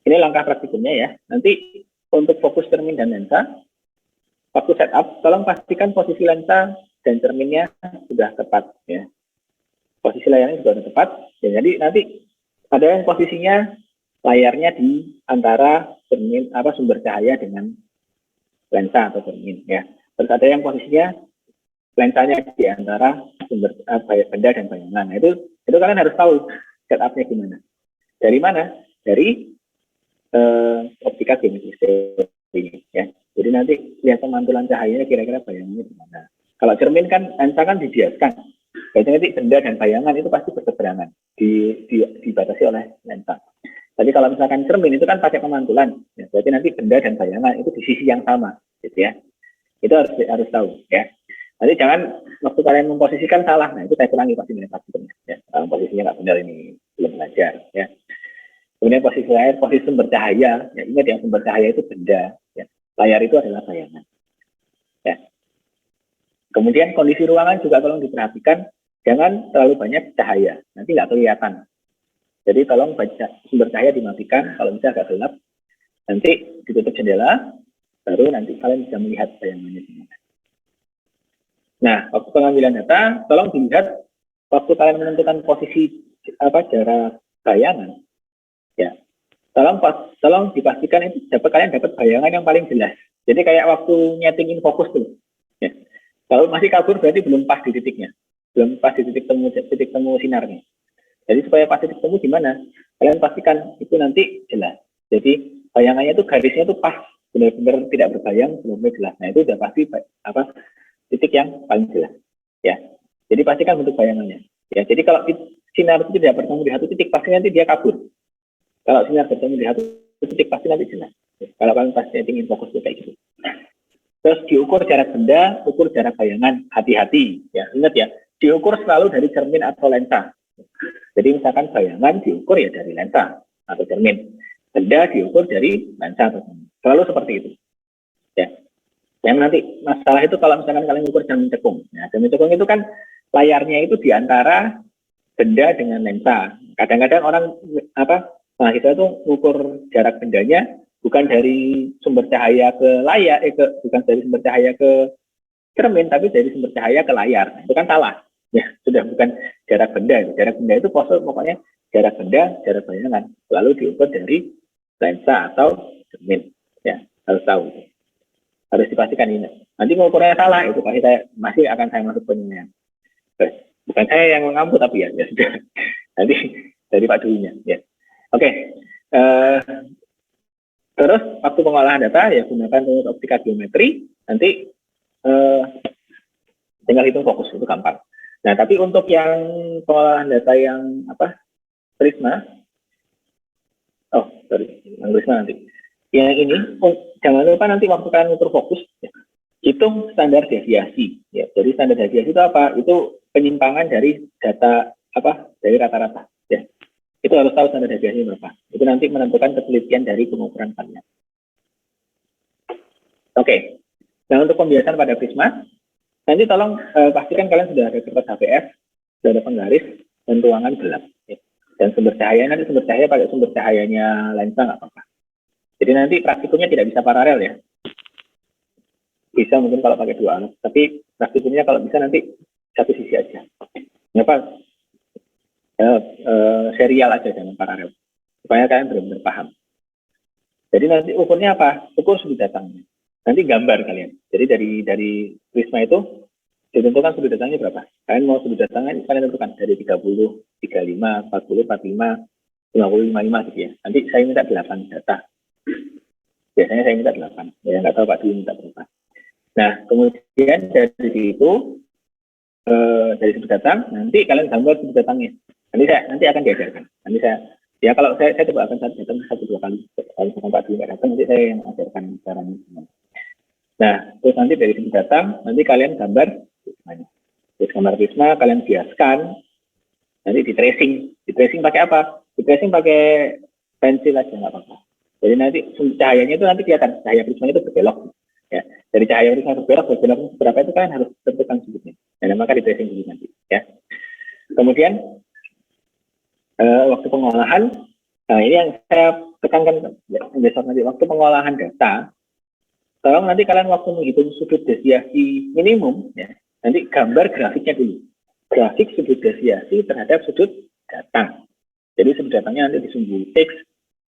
ini langkah praktikumnya ya. Nanti untuk fokus cermin dan lensa, waktu setup, tolong pastikan posisi lensa dan cerminnya sudah tepat ya. Posisi layarnya sudah tepat. Ya, jadi nanti ada yang posisinya layarnya di antara cermin sumber cahaya dengan lensa atau cermin ya. Terus ada yang posisinya lensanya di antara sumber benda dan bayangan. Nah, itu kalian harus tahu setupnya gimana. Dari mana? Dari optika geometris ini ya. Jadi nanti lihat pemantulan cahayanya kira-kira bayangannya gimana. Kalau cermin kan lensa kan dibiaskan. Biasanya nanti benda dan bayangan itu pasti berseberangan, dibatasi oleh lensa. Tapi kalau misalkan cermin itu kan pakai pemantulan, ya, berarti nanti benda dan bayangan itu di sisi yang sama, gitu ya. Itu harus tahu ya. Nanti jangan waktu kalian memposisikan salah. Nah, itu saya ulangi pasti praktikumnya. Ya. Posisinya nggak benar ini belum belajar ya. Kemudian posisi layar, posisi sumber cahaya. Ya, ingat yang sumber cahaya itu benda. Ya. Layar itu adalah bayangan. Ya. Kemudian kondisi ruangan juga tolong diperhatikan. Jangan terlalu banyak cahaya. Nanti nggak kelihatan. Jadi tolong sumber cahaya dimatikan. Kalau bisa agak gelap. Nanti ditutup jendela. Baru nanti kalian bisa melihat bayangannya gimana. Nah, waktu pengambilan data, tolong dilihat waktu kalian menentukan posisi jarak bayangan. Ya, tolong dipastikan itu kalian dapat bayangan yang paling jelas. Jadi kayak waktu nyetingin fokus tuh. Ya. Kalau masih kabur berarti belum pas di titiknya, belum pas di titik temu sinarnya. Jadi supaya pas titik temu gimana? Kalian pastikan itu nanti jelas. Jadi bayangannya itu garisnya itu pas, benar-benar tidak berbayang, benar-benar jelas. Nah itu udah pasti titik yang paling jelas. Ya. Jadi pastikan bentuk bayangannya. Ya. Jadi kalau sinar itu tidak bertemu di satu titik, pasti nanti dia kabur. Kalau sinar bertemu di satu titik pasti nanti jelas. Kalau kalian pasti ingin fokus kayak gitu. Terus diukur jarak benda, ukur jarak bayangan, hati-hati. Ya, ingat ya, diukur selalu dari cermin atau lensa. Jadi misalkan bayangan diukur ya dari lensa atau cermin. Benda diukur dari lensa atau cermin. Selalu seperti itu. Ya. Yang nanti masalah itu kalau misalkan kalian ukur cermin cekung. Nah, cermin cekung itu kan layarnya itu di antara benda dengan lensa. Kadang-kadang orang mahasiswa itu mengukur jarak bendanya bukan dari sumber cahaya ke layar, bukan dari sumber cahaya ke cermin, tapi dari sumber cahaya ke layar. Nah, itu kan salah. Ya, sudah bukan jarak benda. Jarak benda itu pokoknya jarak benda, jarak bayangan. Lalu diukur dari lensa atau cermin. Ya, harus tahu. Harus dipastikan ini. Nanti pengukurannya salah, itu pasti masih akan saya masuk penilaian. Bukan saya yang mengampu, tapi ya sudah. Nanti dari Pak Dwi-nya. Ya. Oke. Terus waktu pengolahan data ya gunakan rumus optika geometri. Nanti tinggal hitung fokus, itu gampang. Nah, tapi untuk yang pengolahan data yang Prisma, yang Prisma nanti. Yang ini, jangan lupa nanti waktu kalian ukur fokus, ya, hitung standar deviasi. Ya. Jadi standar deviasi itu apa? Itu penyimpangan dari data dari rata-rata. Ya. Itu harus tahu standar deviasi berapa. Itu nanti menentukan ketelitian dari pengukuran kalian. Oke. Nah, untuk pembiasaan pada Prisma, nanti tolong pastikan kalian sudah ada kertas HPS, sudah ada penggaris, dan ruangan gelap. Ya. Dan sumber cahaya, nanti sumber cahaya pakai sumber cahayanya lensa nggak apa-apa. Jadi nanti praktikumnya tidak bisa paralel ya. Bisa mungkin kalau pakai dua alat, tapi praktikumnya kalau bisa nanti satu sisi aja. Kenapa? Serial aja, jangan paralel. Supaya kalian benar-benar paham. Jadi nanti ukurnya apa? Ukur sudut datangnya. Nanti gambar kalian. Jadi dari Prisma itu ditentukan sudut datangnya berapa. Kalian mau sudut datangnya kalian tentukan dari 30, 35, 40, 45, 50, 55 gitu ya. Nanti saya minta 8 data. Biasanya saya minta 8. Ya nggak tahu Pak Dwi minta berapa. Nah, kemudian dari situ dari sudut datang, nanti kalian gambar sudut datangnya. Nanti akan diajarkan. Nanti kalau saya coba akan datang 1-2 kali. Kalau Pak Dwi nggak datang, nanti saya yang ajarkan caranya. Nah, terus nanti dari sudut datang, nanti kalian gambar Prismanya. Terus gambar Prisma, kalian biaskan, nanti di tracing. Di tracing pakai apa? Di tracing pakai pensil aja, nggak apa-apa. Jadi nanti cahayanya itu nanti kelihatan, cahaya Prisma itu berbelok. Ya. Dari cahaya Prisma berbelok berapa itu kalian harus tentukan sudutnya. Dan maka di tracing dulu nanti. Ya. Kemudian, waktu pengolahan, nah ini yang saya tekankan besok nanti, waktu pengolahan data, tolong nanti kalian waktu menghitung sudut deviasi minimum, ya, nanti gambar grafiknya dulu. Grafik sudut deviasi terhadap sudut datang. Jadi sudut datangnya nanti di sumbu X,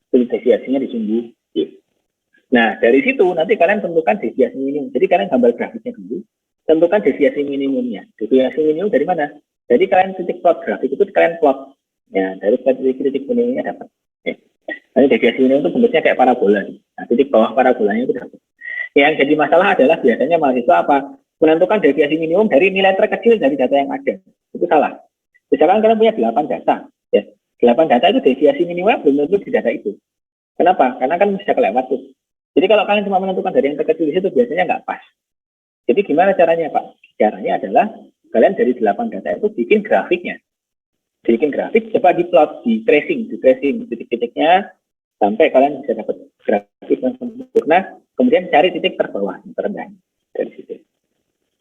sudut deviasinya di sumbu Y. Nah, dari situ nanti kalian tentukan deviasi minimum. Jadi kalian gambar grafiknya dulu, tentukan deviasi minimumnya. Deviasi minimum dari mana? Jadi kalian titik plot grafik itu kalian plot. Ya, dari titik minimumnya dapat. Ya. Nanti deviasi minimum itu bentuknya kayak parabola. Nah, titik bawah parabolanya itu dapat. Yang jadi masalah adalah biasanya mahasiswa menentukan deviasi minimum dari nilai terkecil dari data yang ada. Itu salah. Misalkan kalian punya 8 data. Ya. 8 data itu deviasi minimumnya belum tentu di data itu. Kenapa? Karena kan bisa kelewat tuh. Jadi kalau kalian cuma menentukan dari yang terkecil di situ biasanya nggak pas. Jadi gimana caranya Pak? Caranya adalah kalian dari 8 data itu bikin grafiknya. Bikin grafik, coba diplot, di tracing titik-titiknya sampai kalian bisa dapat grafik yang sempurna. Kemudian cari titik terbawah, terendah dari situ.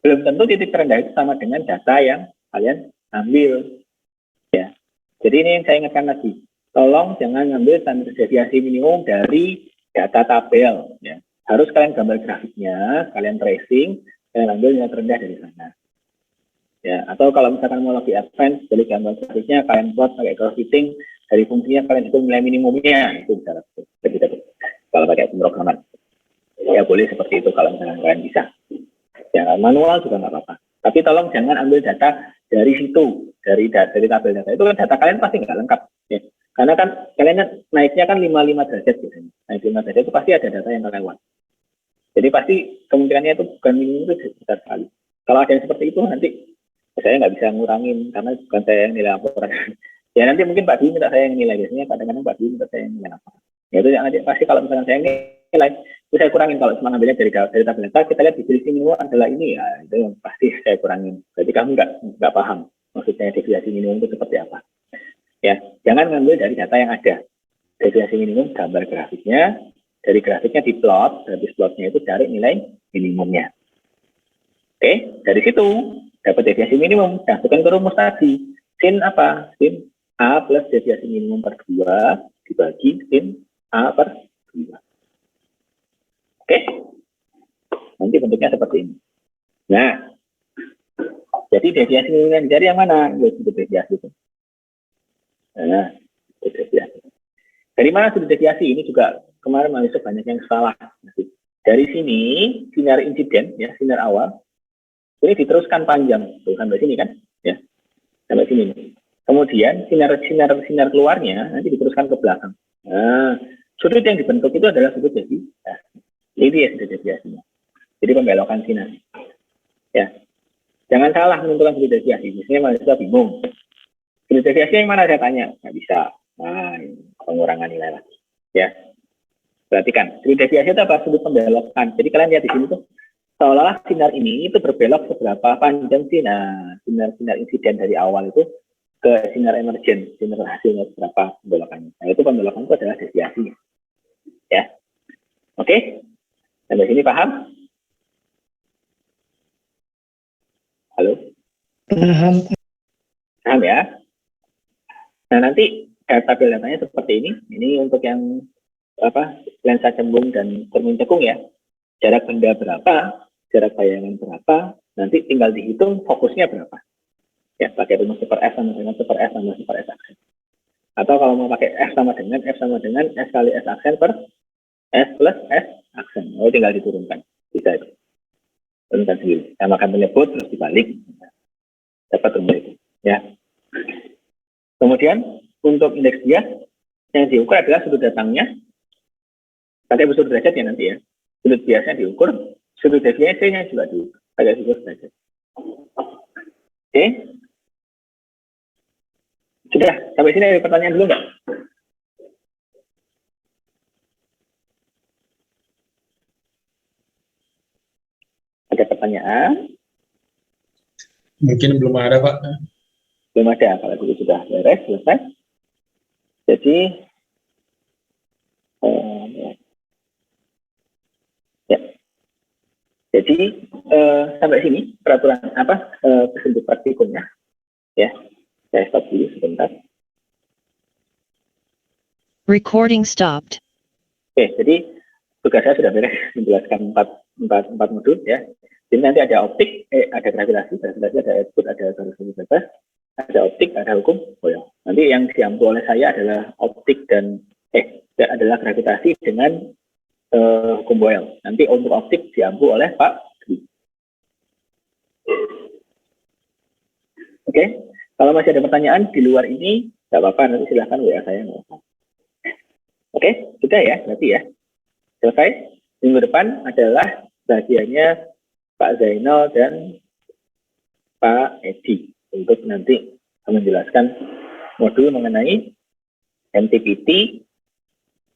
Belum tentu titik terendah itu sama dengan data yang kalian ambil. Ya. Jadi ini yang saya ingatkan lagi. Tolong jangan ngambil standar deviasi minimum dari data tabel. Ya. Harus kalian gambar grafiknya, kalian tracing, kalian ambil yang terendah dari sana. Ya. Atau kalau misalkan mau lebih advance, dari gambar grafiknya, kalian plot pakai curve fitting, dari fungsinya kalian hitung nilai minimumnya. Itu bisa begitu. Kalau pakai pemrograman. Ya boleh seperti itu kalau misalkan kalian bisa. Ya manual juga nggak apa-apa. Tapi tolong jangan ambil data dari situ, dari tabel data. Itu kan data kalian pasti nggak lengkap. Ya. Karena kan kalian naiknya kan 55 derajat biasanya. Naik 5 derajat itu pasti ada data yang terlewat. Jadi pasti kemungkinannya itu bukan minimum itu besar sekali. Kalau ada yang seperti itu nanti saya nggak bisa ngurangin karena bukan saya yang nilai laporan. Ya nanti mungkin Pak Dwi minta saya yang nilai. Biasanya kadang-kadang Pak Dwi minta saya yang nilai laporan. Ya itu nanti pasti kalau misalkan saya yang nilai itu saya kurangin. Kalau cuma ngambilnya dari tabel data, kita lihat definisi minimum adalah ini ya, itu yang pasti saya kurangin. Jadi kamu nggak paham maksudnya deviasi minimum itu seperti apa. Ya, jangan ngambil dari data yang ada. Deviasi minimum gambar grafiknya, dari grafiknya diplot, habis plotnya itu cari nilai minimumnya. Oke, dari situ dapat deviasi minimum, masukkan ke rumus tadi. Sin apa? Sin A plus deviasi minimum per 2 dibagi sin A per 2. Oke, nanti bentuknya seperti ini. Nah, jadi deviasi minimum yang dicari yang mana? Itu deviasi itu. Nah, deviasi. Dari mana sudut deviasi? Ini juga kemarin mahasiswa banyak yang salah. Dari sini sinar insiden ya, sinar awal ini diteruskan panjang tuh sampai sini kan ya, sampai sini nih. Kemudian sinar keluarnya nanti diteruskan ke belakang. Nah, sudut yang dibentuk itu adalah sudut deviasi. Ini ya sudut deviasinya. Jadi pembelokan sinar. Ya, jangan salah menentukan sudut deviasi. Biasanya mahasiswa bingung. Sudut deviasi yang mana saya tanya? Nggak bisa. Nah, pengurangan nilai lagi. Ya, perhatikan. Sudut deviasi itu apa? Sudut pembelokan. Jadi kalian lihat di sini tuh, seolah-olah sinar ini itu berbelok seberapa panjang sih. Nah, sinar insiden dari awal itu ke sinar emergen, sinar hasilnya berapa pembelokannya. Nah, itu pembelokan itu adalah deviasinya. Ya. Oke? Sampai sini paham? Halo? Paham. Paham ya? Nah, nanti tabel datanya seperti ini. Ini untuk yang lensa cembung dan cermin cekung ya. Jarak benda berapa, jarak bayangan berapa, nanti tinggal dihitung fokusnya berapa. Ya, pakai rumus super F sama dengan super F sama super S aksen. Atau kalau mau pakai F sama dengan S kali S aksen per S plus S aksen. Oh, tinggal diturunkan. Bisa itu. Turunkan sendiri. Saya makan menyebut terus dibalik. Dapat rumus itu. Ya. Kemudian untuk indeks bias yang diukur adalah sudut datangnya. Pakai sudut derajat ya nanti ya. Sudut biasnya diukur. Sudut deviasinya juga diukur. Pakai sudut derajat. Oke. Sudah, sampai sini ada pertanyaan dulu nggak? Ada pertanyaan? Mungkin belum ada, Pak. Belum ada, kalau dulu sudah beres, selesai. Jadi, ya. Jadi, sampai sini peraturan bentuk praktikumnya. Ya, saya stop dulu sebentar. Recording stopped. Oke, jadi tugas saya sudah beres menjelaskan empat modul ya. Jadi nanti ada optik, ada gravitasi, ada output, ada garis bebas, ada optik, ada hukum Boyle. Nanti yang diampu oleh saya adalah optik dan adalah gravitasi dengan hukum Boyle. Nanti untuk optik diampu oleh Pak Dwi. Oke, kalau masih ada pertanyaan di luar ini, nggak apa-apa, nanti silahkan WA saya. Oke, sudah ya, berarti ya. Selesai. Minggu depan adalah bagiannya Pak Zainal dan Pak Edi untuk nanti menjelaskan modul mengenai MTPT,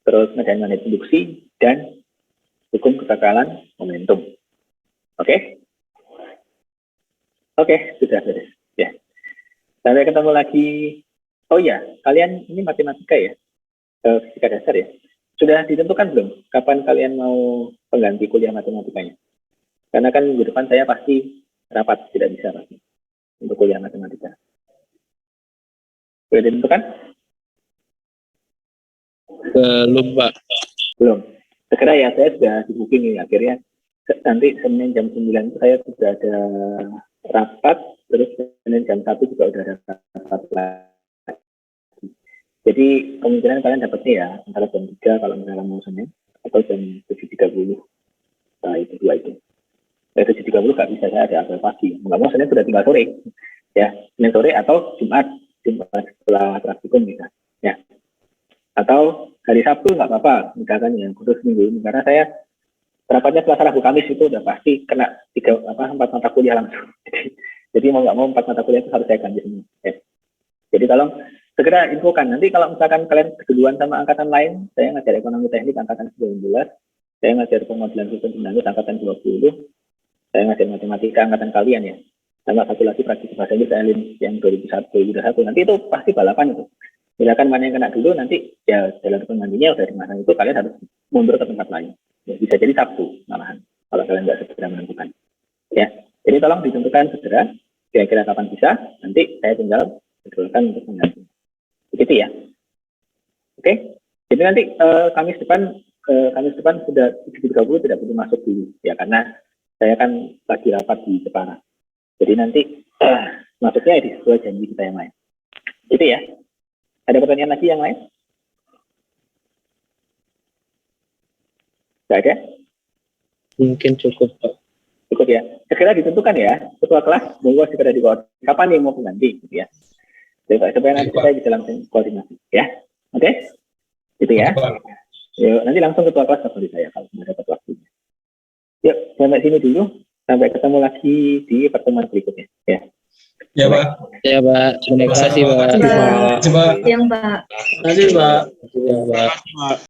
terus medan magnet induksi, dan hukum kekekalan momentum. Oke? Oke, sudah beres. Ya. Sampai ketemu lagi. Oh ya, kalian ini matematika ya? Fisika dasar ya? Sudah ditentukan belum kapan kalian mau pengganti kuliah matematikanya? Karena kan minggu depan saya pasti rapat, tidak bisa pasti untuk kuliah matematika. Sudah ditentukan? Belum, Pak. Belum. Segera ya, saya sudah di booking ini akhirnya. Nanti Senin jam 9 itu saya sudah ada rapat, terus Senin jam 1 juga udah ada rapat lagi. Jadi kemungkinan kalian dapatnya ya antara jam 3 kalau misalnya mau Senin, atau jam 7.30. Nah, itu dua itu. 7.30 nggak bisa, saya ada apel pagi. Nggak mau Senin sudah tinggal sore. Ya, Senin sore atau Jumat setelah praktikum bisa. Ya. Atau hari Sabtu nggak apa-apa, misalkan yang khusus minggu ini. Karena saya rapatnya Selasa, Rabu, Kamis itu udah pasti kena 4 mata kuliah langsung. Jadi mau nggak mau 4 mata kuliah itu harus saya ganti semua. Ya. Jadi tolong segera infokan. Nanti kalau misalkan kalian keduluan sama angkatan lain, saya ngajar ekonomi teknik angkatan 19, saya ngajar pemodelan sistem dinamik angkatan 20, saya ngajar matematika angkatan kalian ya. Sama satu lagi praktik bahasa Inggris yang 2021. Nanti itu pasti balapan itu. Misalkan mana yang kena dulu, nanti ya jalan penggantinya udah di mana itu kalian harus mundur ke tempat lain. Ya, bisa jadi Sabtu malahan kalau kalian nggak segera menentukan. Ya, jadi tolong ditentukan segera. Kira-kira kapan bisa? Nanti saya tinggal jadwalkan untuk mengganti. Begitu ya. Oke. Jadi nanti Kamis depan sudah 7.30 tidak perlu masuk dulu ya, karena saya kan lagi rapat di Jepara. Jadi nanti masuknya di sesuai janji kita yang lain. Itu ya. Ada pertanyaan lagi yang lain? Nggak ada? Mungkin cukup, Pak. Cukup ya. Segera ditentukan ya, ketua kelas monggo segera dikoordinasi. Kapan nih mau ganti gitu ya. Supaya nanti kita bisa langsung koordinasi ya. Oke? Gitu ya. Yuk, nanti langsung ketua kelas kabari saya kalau sudah dapat waktunya. Yuk, sampai sini dulu. Sampai ketemu lagi di pertemuan berikutnya ya. Ya, Pak. Ya, Pak. Terima kasih, Pak. Pak. Coba. Yang Pak. Terima kasih, Pak. Ya, Pak.